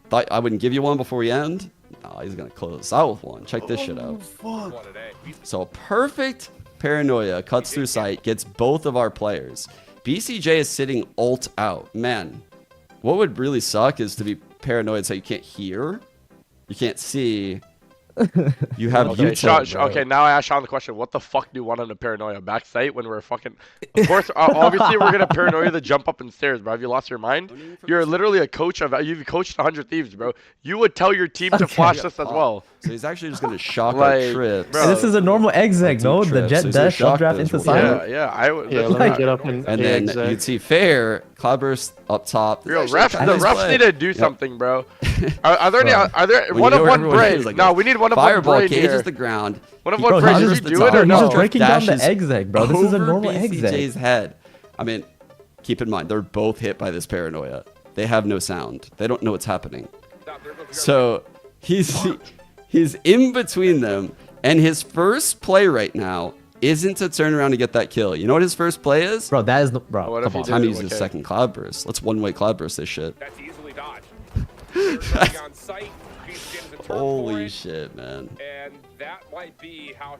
Thought I wouldn't give you one before we end. No, he's gonna close out with one. Check this shit out. So a perfect paranoia cuts through sight, gets both of our players. BCJ is sitting ult out. Man, what would really suck is to be paranoid so you can't hear, you can't see, You have Okay, Utah. okay, now I ask Sean the question. What the fuck do you want on the paranoia? Back site when we're fucking... Of course, obviously we're gonna paranoia the jump up and stairs, bro. Have you lost your mind? You're literally a coach of... You've coached 100 Thieves, bro. You would tell your team to flash this as well. So he's actually just gonna shock Like, our trips. bro. And this is a normal exec, no? The jet dash updraft into silent. Yeah, I would... Yeah, let me get up and And then you'd see Fair, Cloudburst up top. Yo, This is actually the a nice refs play. need to do something, bro. Are there any... Are there... When One you of know one everyone brain. is like No, this. we need one of Fireball one brain cages here. the ground. One of He one Bro, brain. he Did just, you do it bro, or he's no? just breaking down the Dashes exec, bro. This is a over normal BCJ's exec. head. I mean, keep in mind, they're both hit by this paranoia. They have no sound. They don't know what's happening. So he's in between them, and his first play right now isn't to turn around and get that kill. You know what his first play is? Bro, that is the... Bro, What if he come on. did Time to it? use his Okay. second cloudburst. Let's one-way cloudburst this shit. That's easily dodged. They're on site. BCJ is in turn for Holy it, shit, man. And that might be how.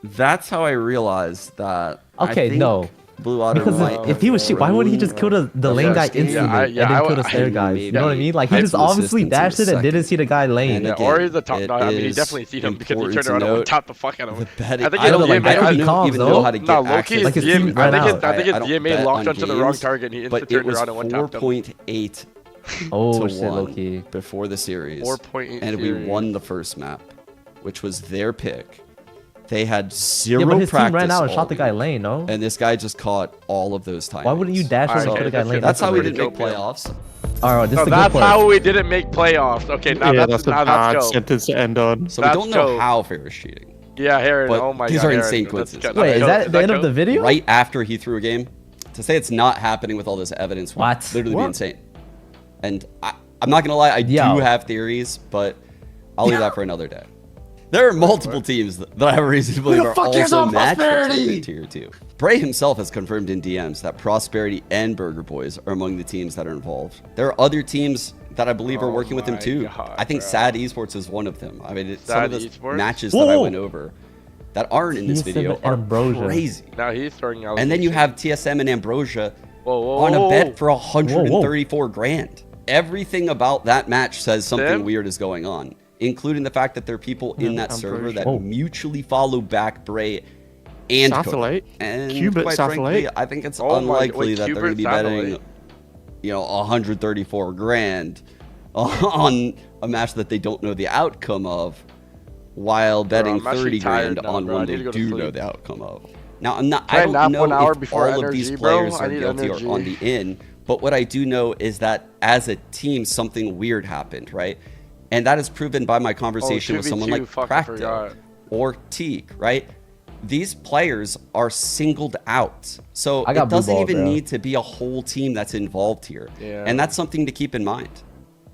That's how I realized that. I Okay, think no. Blue Otter Because might if he was shit, why wouldn't he just kill the lane guy instantly and then kill the stair guys? You know what I mean? Like, he Hype just some obviously assistance in dashed a it and didn't second. see the guy lane. And Yeah, again, or he's the top. it No, I mean, he is definitely seen him because he important turned to around and note went top the fuck out of the him. betting. I think I it's don't know, like, DMA. I don't don't be calm, even though. know how to No, get low-key, access Like, to his team the ran betting. out. I think it's I don't DMA bet locked on onto the wrong games, target and he but instantly it turned was around and one tapped him. 4.8 Oh, to shit, 1 low-key. before the series. 4.8 and we series. won the first map, which was their pick. They had Yeah, zero but his team practice ran out and all shot the guy week, lane, no? and this guy just caught all of those times. Why wouldn't you dash over and Okay, kill the guy that's lane? good. That's how we Pretty didn't make dope, yeah. playoffs. Alright, this So is the good that's part. how we didn't make playoffs. Okay, now Yeah, that's that's a now bad that's dope. sentence to end on. So That's we don't know dope. how Fair is cheating. Yeah, Aaron. But Oh my god. these are Aaron, insane that's coincidences. good. Wait, is that the end of dope? the video? Right after he threw a game, to say it's not happening with all this evidence would What? literally What? be insane. And I'm not gonna lie, I Yo. do have theories, but I'll leave that for another day. There are multiple teams that I have reason to believe are also matchups in Tier 2. Bray himself has confirmed in DMs that Prosperity and Burger Boys are among the teams that are involved. There are other teams that I believe are working with him my too. God, I think bro. Sad Esports is one of them. I mean, some of Sad the Esports? matches that I Whoa. went over that aren't in this TSM video and are Ambrosia. crazy. Now he's throwing out. And then you have TSM and Ambrosia whoa, on a whoa. bet for 134 grand. Everything about that match says something Sim? weird is going on, including the fact that there are people in that server Ambrosia. that Whoa. mutually follow back Bray and Cody. Satellite? And Cubit quite Satellite? frankly, I think it's Oh my- unlikely wait, that they're going to be Cubit betting, Satellite? 134 grand on a match that they don't know the outcome of, while betting I'm actually 30 grand tired now, on bro. I one need they to go to do know sleep. the outcome of. Now, I Can I don't nap know 1 hour if before all of these energy, bro? players I are need guilty energy. or on the in, but what I do know is that as a team, something weird happened, right? And that is proven by my conversation with someone 2v2, like fuck, I Crackdo forgot. or Teak, right? These players are singled out. So I got it blue doesn't ball, even bro. need to be a whole team that's involved here. Yeah. And that's something to keep in mind.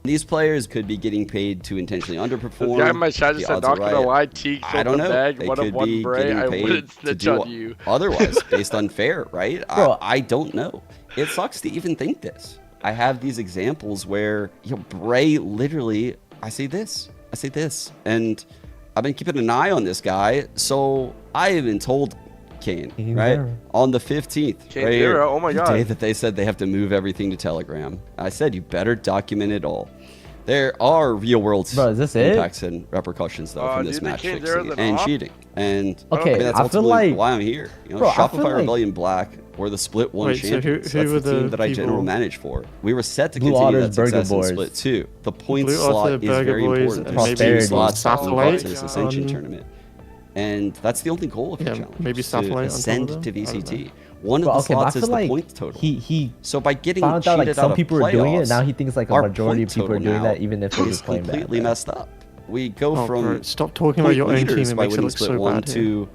These players could be getting paid to intentionally underperform. This guy in my chat just The said, odds are not gonna right. lie, Teak I sold don't the know. bag, They one of could one be Bray, getting I paid wouldn't to snitch do on you. otherwise based on fair, right? Bro. I don't know. It sucks to even think this. I have these examples where Bray literally, I say this, and I've been keeping an eye on this guy. So I have been told, Kane, Kane right, Zero. on the 15th, Kane right Zero, here, oh my the God. day that they said they have to move everything to Telegram. I said you better document it all. There are real world Bro, is this it? impacts and repercussions though from do this you think match Kane fixing Zero's an and op? cheating. And Okay, I mean, that's I feel ultimately like- why I'm here. Bro, I feel Shopify like- Rebellion Black or the Split 1 Wait, so who- champions. who That's were the team the that I general people- manage for. We were set to Blue continue Otters, that success Burger in Split Boys. 2. The point Blue slot Otter, is Burger very Boys, important. and There's maybe two slots that move up Satellite to this Ascension on- tournament. And that's the only goal of your Yeah, challenge. maybe is to Satellite on top of ascend them? to I don't VCT. know. One of Bro, the okay, but I slots is feel the like point total. he So by getting found out cheated like some out people of were doing it. playoffs, Now he thinks like a our majority of point people are total doing now that, even if they're is just playing bad. completely messed up. We go Oh, from bro, stop talking about your own point team. leaders It by makes it winning look split so 1 bad here. to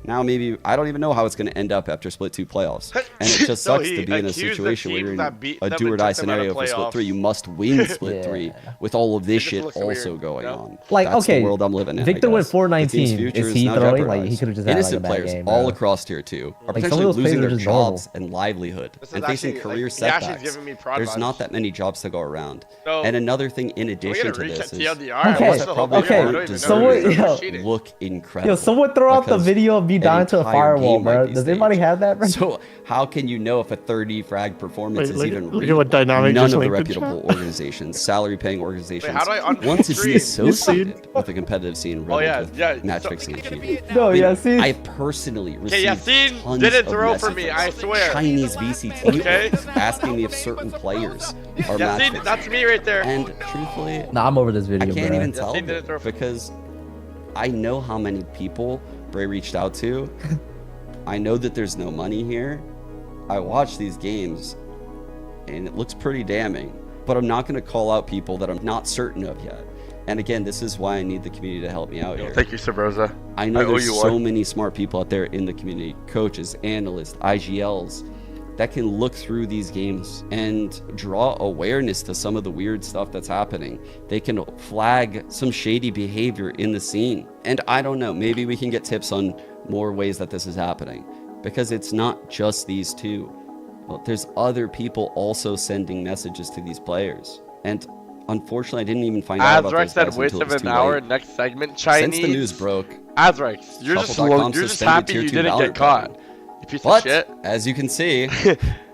now maybe I don't even know how it's going to end up after split 2 playoffs. And it just So sucks he to be in a accused the situation where teams you're in that beat a them do or and die took them out of scenario for split playoffs. 3. You must win split Yeah. 3 with all of this just shit looks also weird, going you know? on. Like, That's okay, the world I'm living in. Victor I went guess. 4-19. The team's future Is he now throwing? Like, jeopardized. he could've just had, like, a Innocent bad players game, all bro. across tier 2 are Like, some of potentially those losing players their are just normal. jobs and livelihood This is and facing actually, career like, Yash is setbacks. giving me prod There's vibes. not that many jobs to go around. So, And another thing in Can we addition get a to reset this is TLDR? Okay, What's the whole probably okay, video? I don't aren't even know deserving someone- who's yo, cheating. look incredible. Yo, someone throw out the because video of me you die into a entire firewall, game might bro. be Does anybody staged. have that, bro? So how can you know if a 30 frag performance Wait, is even look real? at what dynamic None just of the linked in reputable chat. organizations, salary-paying organizations, how do I unmute once it's stream? associated with the competitive scene riddled yeah, with yeah, match so- fixing and cheating. No, I mean, yeah, see. I personally Okay, received Yassine tons didn't of throw for me, messages, I swear. Chinese VCT Okay. asking me if certain players are match Yassine, fixing. that's me right there. And truthfully, Nah, I'm over this I video, can't bro. even tell Yassine didn't throw them for- because I know how many people Bray reached out to. I know that there's no money here. I watch these games and it looks pretty damning, but I'm not going to call out people that I'm not certain of yet. And again, this is why I need the community to help me out here. Thank you, Sabrosa. I know I owe there's you so one. many smart people out there in the community, coaches, analysts, IGLs, that can look through these games and draw awareness to some of the weird stuff that's happening. They can flag some shady behavior in the scene. And I don't know, maybe we can get tips on more ways that this is happening, because it's not just these two. Well, there's other people also sending messages to these players. And unfortunately, I didn't even find out about Azrax those said guys waste until it of was an too hour. late. Next segment, Chinese. Since the news broke, Azrax, you're just Shuffle.com you're just suspended happy tier you 2 didn't Valorant get caught. betting. You piece But of shit. as you can see,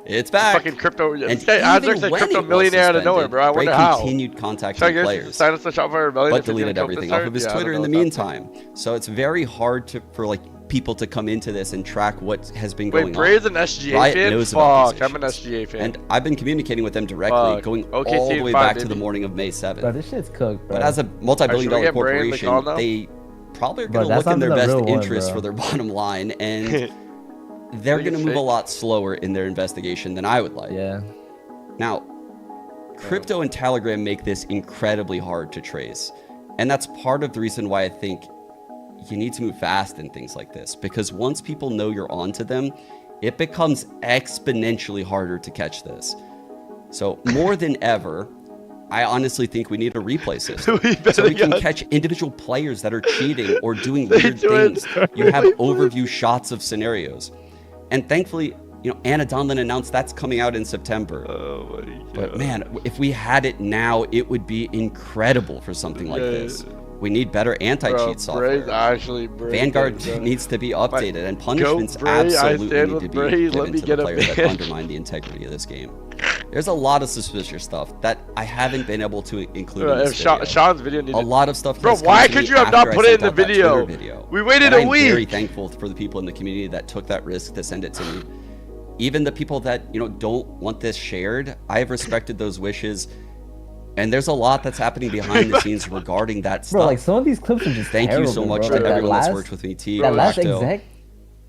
it's back. Fucking crypto. And This guy Azrax even said when crypto it was millionaire out of nowhere, suspended, bro. I Bray wonder how. continued contacting Should I guess players, sign us to Shopify Rebellion but if he's deleted gonna cope everything this off of his hard? Yeah, I Twitter don't in know the what's happening. meantime. So it's very hard for like people to come into this and track what has been going Wait, on. Bray is an SGA Riot fan? knows about Fuck, these I'm an issues. SGA fan. And I've been communicating with them directly, Fuck. going OKC all the way and five, back to the baby. morning of May 7th. Bro, this shit's cooked, bro. But as a multi-billion Should we dollar get Bray in the corporation, call now? they probably are Bro, going to that's look in not their the best real one, interest bro. for their bottom line, and they're Think going to it's move a fake? lot slower in their investigation than I would like. Yeah. Now, crypto and Telegram make this incredibly hard to trace. And that's part of the reason why I think you need to move fast in things like this. Because once people know you're onto them, it becomes exponentially harder to catch this. So more than ever, I honestly think we need a replay system. So we can catch individual players that are cheating or doing weird things. You have overview shots of scenarios. And thankfully, you know, Anna Donlin announced that's coming out in September. Oh my god. But man, if we had it now, it would be incredible for something like this. We need better anti-cheat software. Bray's actually Vanguard needs to be updated, and punishments Bray, I absolutely stand need with to be Bray, let given me to get the a players that ban. undermine the integrity of this game. There's a lot of suspicious stuff that I haven't been able to include in If this video. Sean's video needed. A lot of stuff. Bro, has come why to could me you have not after I put it in sent the out that Twitter video? We waited And a I'm week. very thankful for the people in the community that took that risk to send it to me. Even the people that, you know, don't want this shared, I have respected those wishes. And there's a lot that's happening behind the scenes regarding that stuff. Bro, like some of these clips are just Thank you so terrible, much bro. to Like, that everyone that's last- worked with me, T. That last Octo. exec.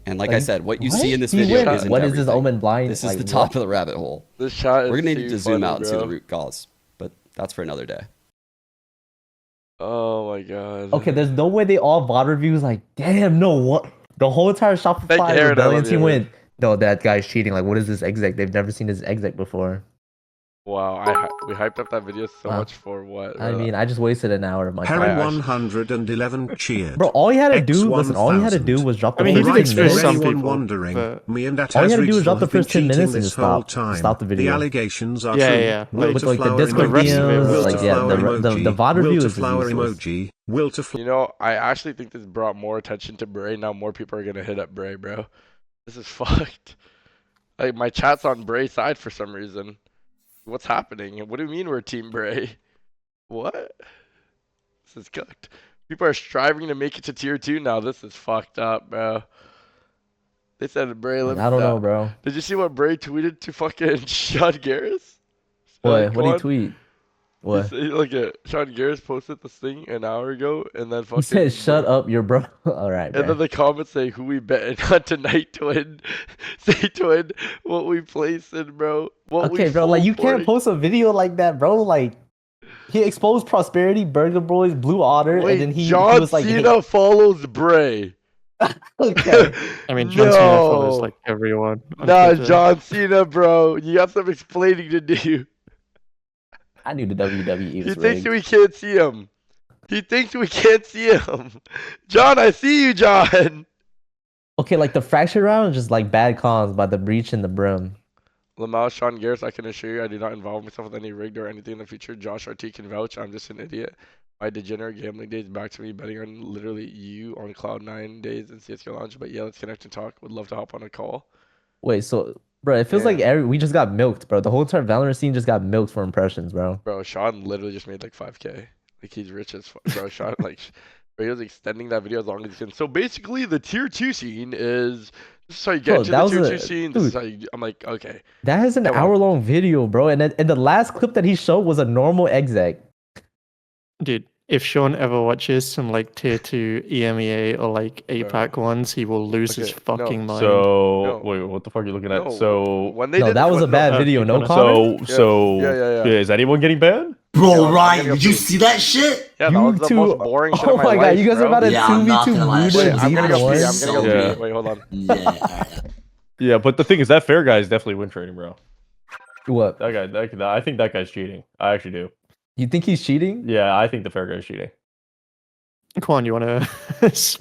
And like I Like, said, what you what? see in this He video went, isn't what is this everything. Omen blind? This is like, the what? top of the rabbit hole. This shot is We're gonna need too to zoom funny, out and see bro. the root cause, but that's for another day. Oh my god. Okay, there's no way they all VOD reviews like, damn, no, what? The whole entire Thank Shopify you, Aaron, I Rebellion love team you, went, no, that guy's cheating. Like, what is this exec? They've never seen this exec before. Wow, we hyped up that video so Wow. much for what? I mean, I just wasted an hour of my Heron time. 111 cheered. Bro, all he had to do, listen, all he had to do was drop the I mean, he first did 10 expose minutes. some anyone people, wondering, but- me and All you gotta do is drop the have been first 10 cheating minutes and this just stop. whole time. Stop the video. The allegations are Yeah, true. yeah. Will With to like the flower Discord emoji. DMs, Will like, to yeah, flower the emoji. VOD Will review to is just flower useless. emoji. Will to You know, I actually think this brought more attention to Bray. Now more people are gonna hit up Bray, bro. This is fucked. Like my chat's on Bray's side for some reason. What's happening? What do you mean we're Team Bray? What? This is cooked. People are striving to make it to tier 2 now. This is fucked up, bro. They said Bray. I don't know, bro. Did you see what Bray tweeted to fucking Seangares? What? What did he tweet? What? Look at Seangares posted this thing an hour ago, and then fucking. He said, "Shut up, your bro." All right, And man. then the comments say, "Who we betting on tonight to win?" Say to win what we placing, bro. What Okay, we bro. Like, you can't 440. post a video like that, bro. Like, he exposed Prosperity, Burger Boys, Blue Otter, Wait, and then he John was like, Cena follows Bray. okay. I mean, John Cena follows like everyone. on Nah, Twitter. John Cena, bro. You got some explaining to do. I knew the WWE He was thinks rigged. we can't see him. He thinks we can't see him. John, I see you, John. Okay, like the fracture round is just like bad cons by the breach and the brim. Lamau, Sean Garris, I can assure you I do not involve myself with any rigged or anything in the future. Josh RT can vouch. I'm just an idiot. my degenerate gambling days back to me betting on literally you on Cloud9 days in CS:GO launch. But yeah, let's connect and talk. Would love to hop on a call. Wait, so bro, it feels like we just got milked, bro. The whole entire Valorant scene just got milked for impressions, bro. Bro, Sean literally just made like 5K. Like he's rich as fuck. Bro, Sean like bro, he was extending that video as long as he can. So basically the tier 2 scene is this is how you get into the tier 2 scene. This is how you, I'm like, okay. That is an hour-long video, bro. And the last clip that he showed was a normal exec. Dude, if Sean ever watches some like tier 2 EMEA or like APAC ones, he will lose his fucking mind. So wait, what the fuck are you looking at? So when they did that was a bad video. No comment. Yeah, is anyone getting banned? Bro, Ryan, did you see that shit? Yeah, that was the most boring shit Oh of my my god, life, you guys are about to 2v2 Wait, I'm gonna go pee. I'm so gonna go good. pee. Wait, hold on. Yeah, Yeah, but the thing is, that fair guy is definitely win trading, bro. What? That guy, I think that guy's cheating. I actually do. You think he's cheating? Yeah, I think the fair guy's cheating. Quan, you want to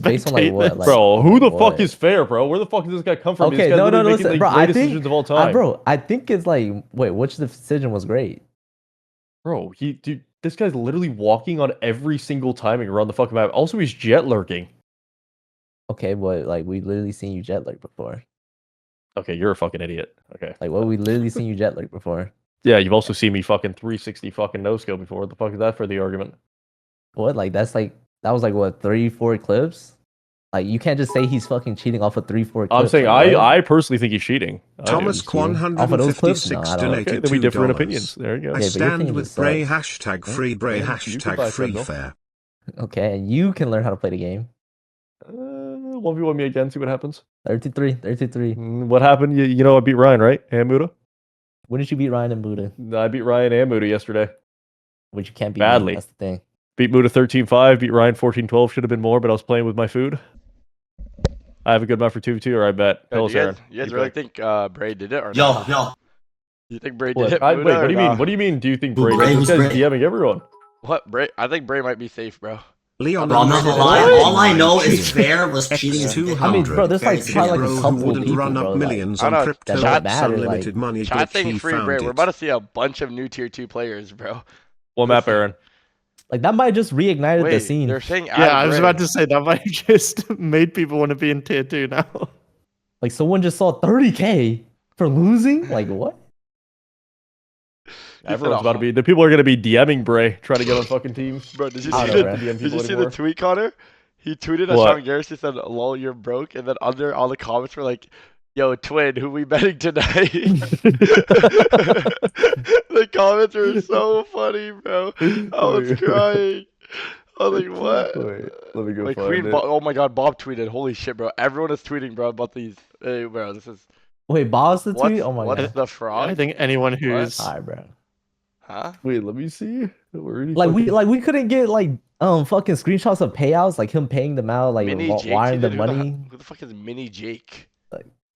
Based on like what? Like, bro, who the fuck is fair, bro? Where the fuck does this guy come from? Okay, this guy's no, making listen, the bro. greatest decisions of all time. Bro, I think it's like, wait, which decision was great? Bro, dude, this guy's literally walking on every single timing around the fucking map. Also, he's jet lurking. Okay, but like we literally seen you jet lurk before. Okay, you're a fucking idiot. Okay. Like what we literally seen you jet lurk before. Yeah, you've also seen me fucking 360 fucking no skill before. What the fuck is that for the argument? What? Like that was like what 3-4 clips? Like you can't just say he's fucking cheating off of 3-4 clips. I'm saying like, I personally think he's cheating. Thomas Quan 156 donated okay, then we differ in $2. opinions. There you go. I stand with Bray, hashtag free Bray, hashtag free fair. Okay, and you can learn how to play the game. 1v1 me again, see what happens. 33. What happened? You know I beat Ryan, right? And Muda? When did you beat Ryan and Muda? I beat Ryan and Muda yesterday. Which you can't beat badly. Me, that's the thing. Beat Muda 13-5, beat Ryan 14-12. Should have been more, but I was playing with my food. I have a good map for 2v2, or I bet. Do you guys really think Bray did it or yo, not? Yo. You think Bray did it? Wait, what do you mean? What do you mean? Do you think Bray? This guy's DMing everyone. What Bray? I think Bray might be safe, bro. Leon, bro, I'm not gonna lie. All I know is Fair was cheating. 200. I mean, bro, there's like probably like a couple who wouldn't people, run up bro, millions like, on crypto chat, unlimited money. Chat Glitch, saying he free found Bray. it. We're about to see a bunch of new tier 2 players, bro. What map, Aaron? Like that might just reignited the scene. They're saying I was about to say that might just made people want to be in tier 2 now. Like someone just saw 30K for losing? Like what? Everyone's about to be. The people are gonna be DMing Bray, trying to get on fucking teams. Bro, did you I see don't know, the, did you see the tweet, Connor? He tweeted at Shanks. He said, "Lol, you're broke," and then under all the comments were like, "Yo, twin, who we betting tonight?" The comments were so funny, bro. I was crying. I was like, "What?" Wait, let me go Like find Queen, it. oh my God, Bob tweeted. Holy shit, bro! Everyone is tweeting, bro, about these. Hey, bro, this is. Wait, Bob's the tweet? Oh my what's god. the frog? I think anyone who's Alright, bro. Huh? Wait, let me see. Like we couldn't get like fucking screenshots of payouts, like him paying them out, like Mini Jake, wiring the dude, money. Who the fuck is Mini Jake?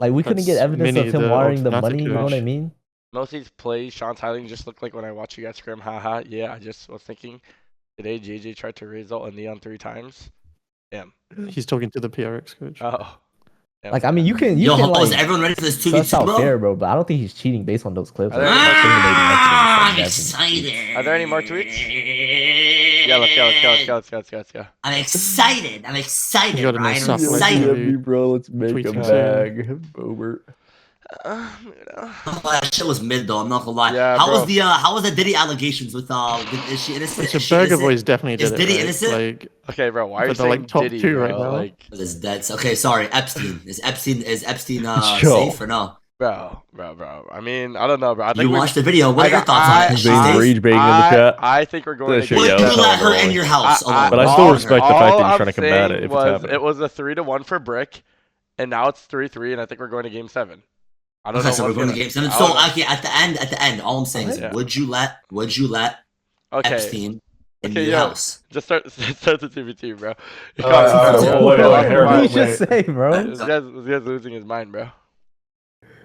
Like we couldn't get That's evidence Mini, of him the wiring the automatic money. You know what I coach. mean? Most of these plays Sean's highlighting just look like when I watch you guys scrim. Haha. Yeah, I just was thinking today JJ tried to result a neon 3 times. Damn. he's talking to the PRX coach. Oh. Damn, Like I mean, you can Yo, like is everyone ready for this suss 2v2, out bro? fair, bro, but I don't think he's cheating based on those clips. Are there, I'm excited. Are there any more tweets? Yeah, let's go. I'm excited. I'm excited, You got a Ryan. nice I'm soft excited. like- me, bro. Let's make Tweets a and bag, Bobert. That shit was mid though. I'm not gonna lie. Yeah, how bro. was the Diddy allegations with is she innocent? The Is she Burger innocent? Boys definitely Is did Diddy it. Right? innocent? Like, Okay, bro. Why are you But they're, saying like, top Diddy, 2 bro? right now. Like, Is that okay? Sorry, Epstein. Is Epstein Yo. safe or no? bro. I mean, I don't know, bro. I think You we- watched the video. What are your thoughts on it? Is she Zane's safe? rage baiting in the chat. I think we're going That to shit, Would yeah, you that's let her not in your house alone? But I still respect the fact that all you're I'm trying to combat saying it if it's was happening. It was a 3-1 for Brick, and now it's 3-3, and I think we're going to Game 7. I don't Okay, know. so we're what's going to gonna- game 7. I So don't know. okay, at the end, all I'm saying is, Yeah. would you let Okay. Epstein in Okay, your yo. house? Just start the TVT, bro. Wait, What did Harold, you just say, bro? This guy's losing his mind, bro.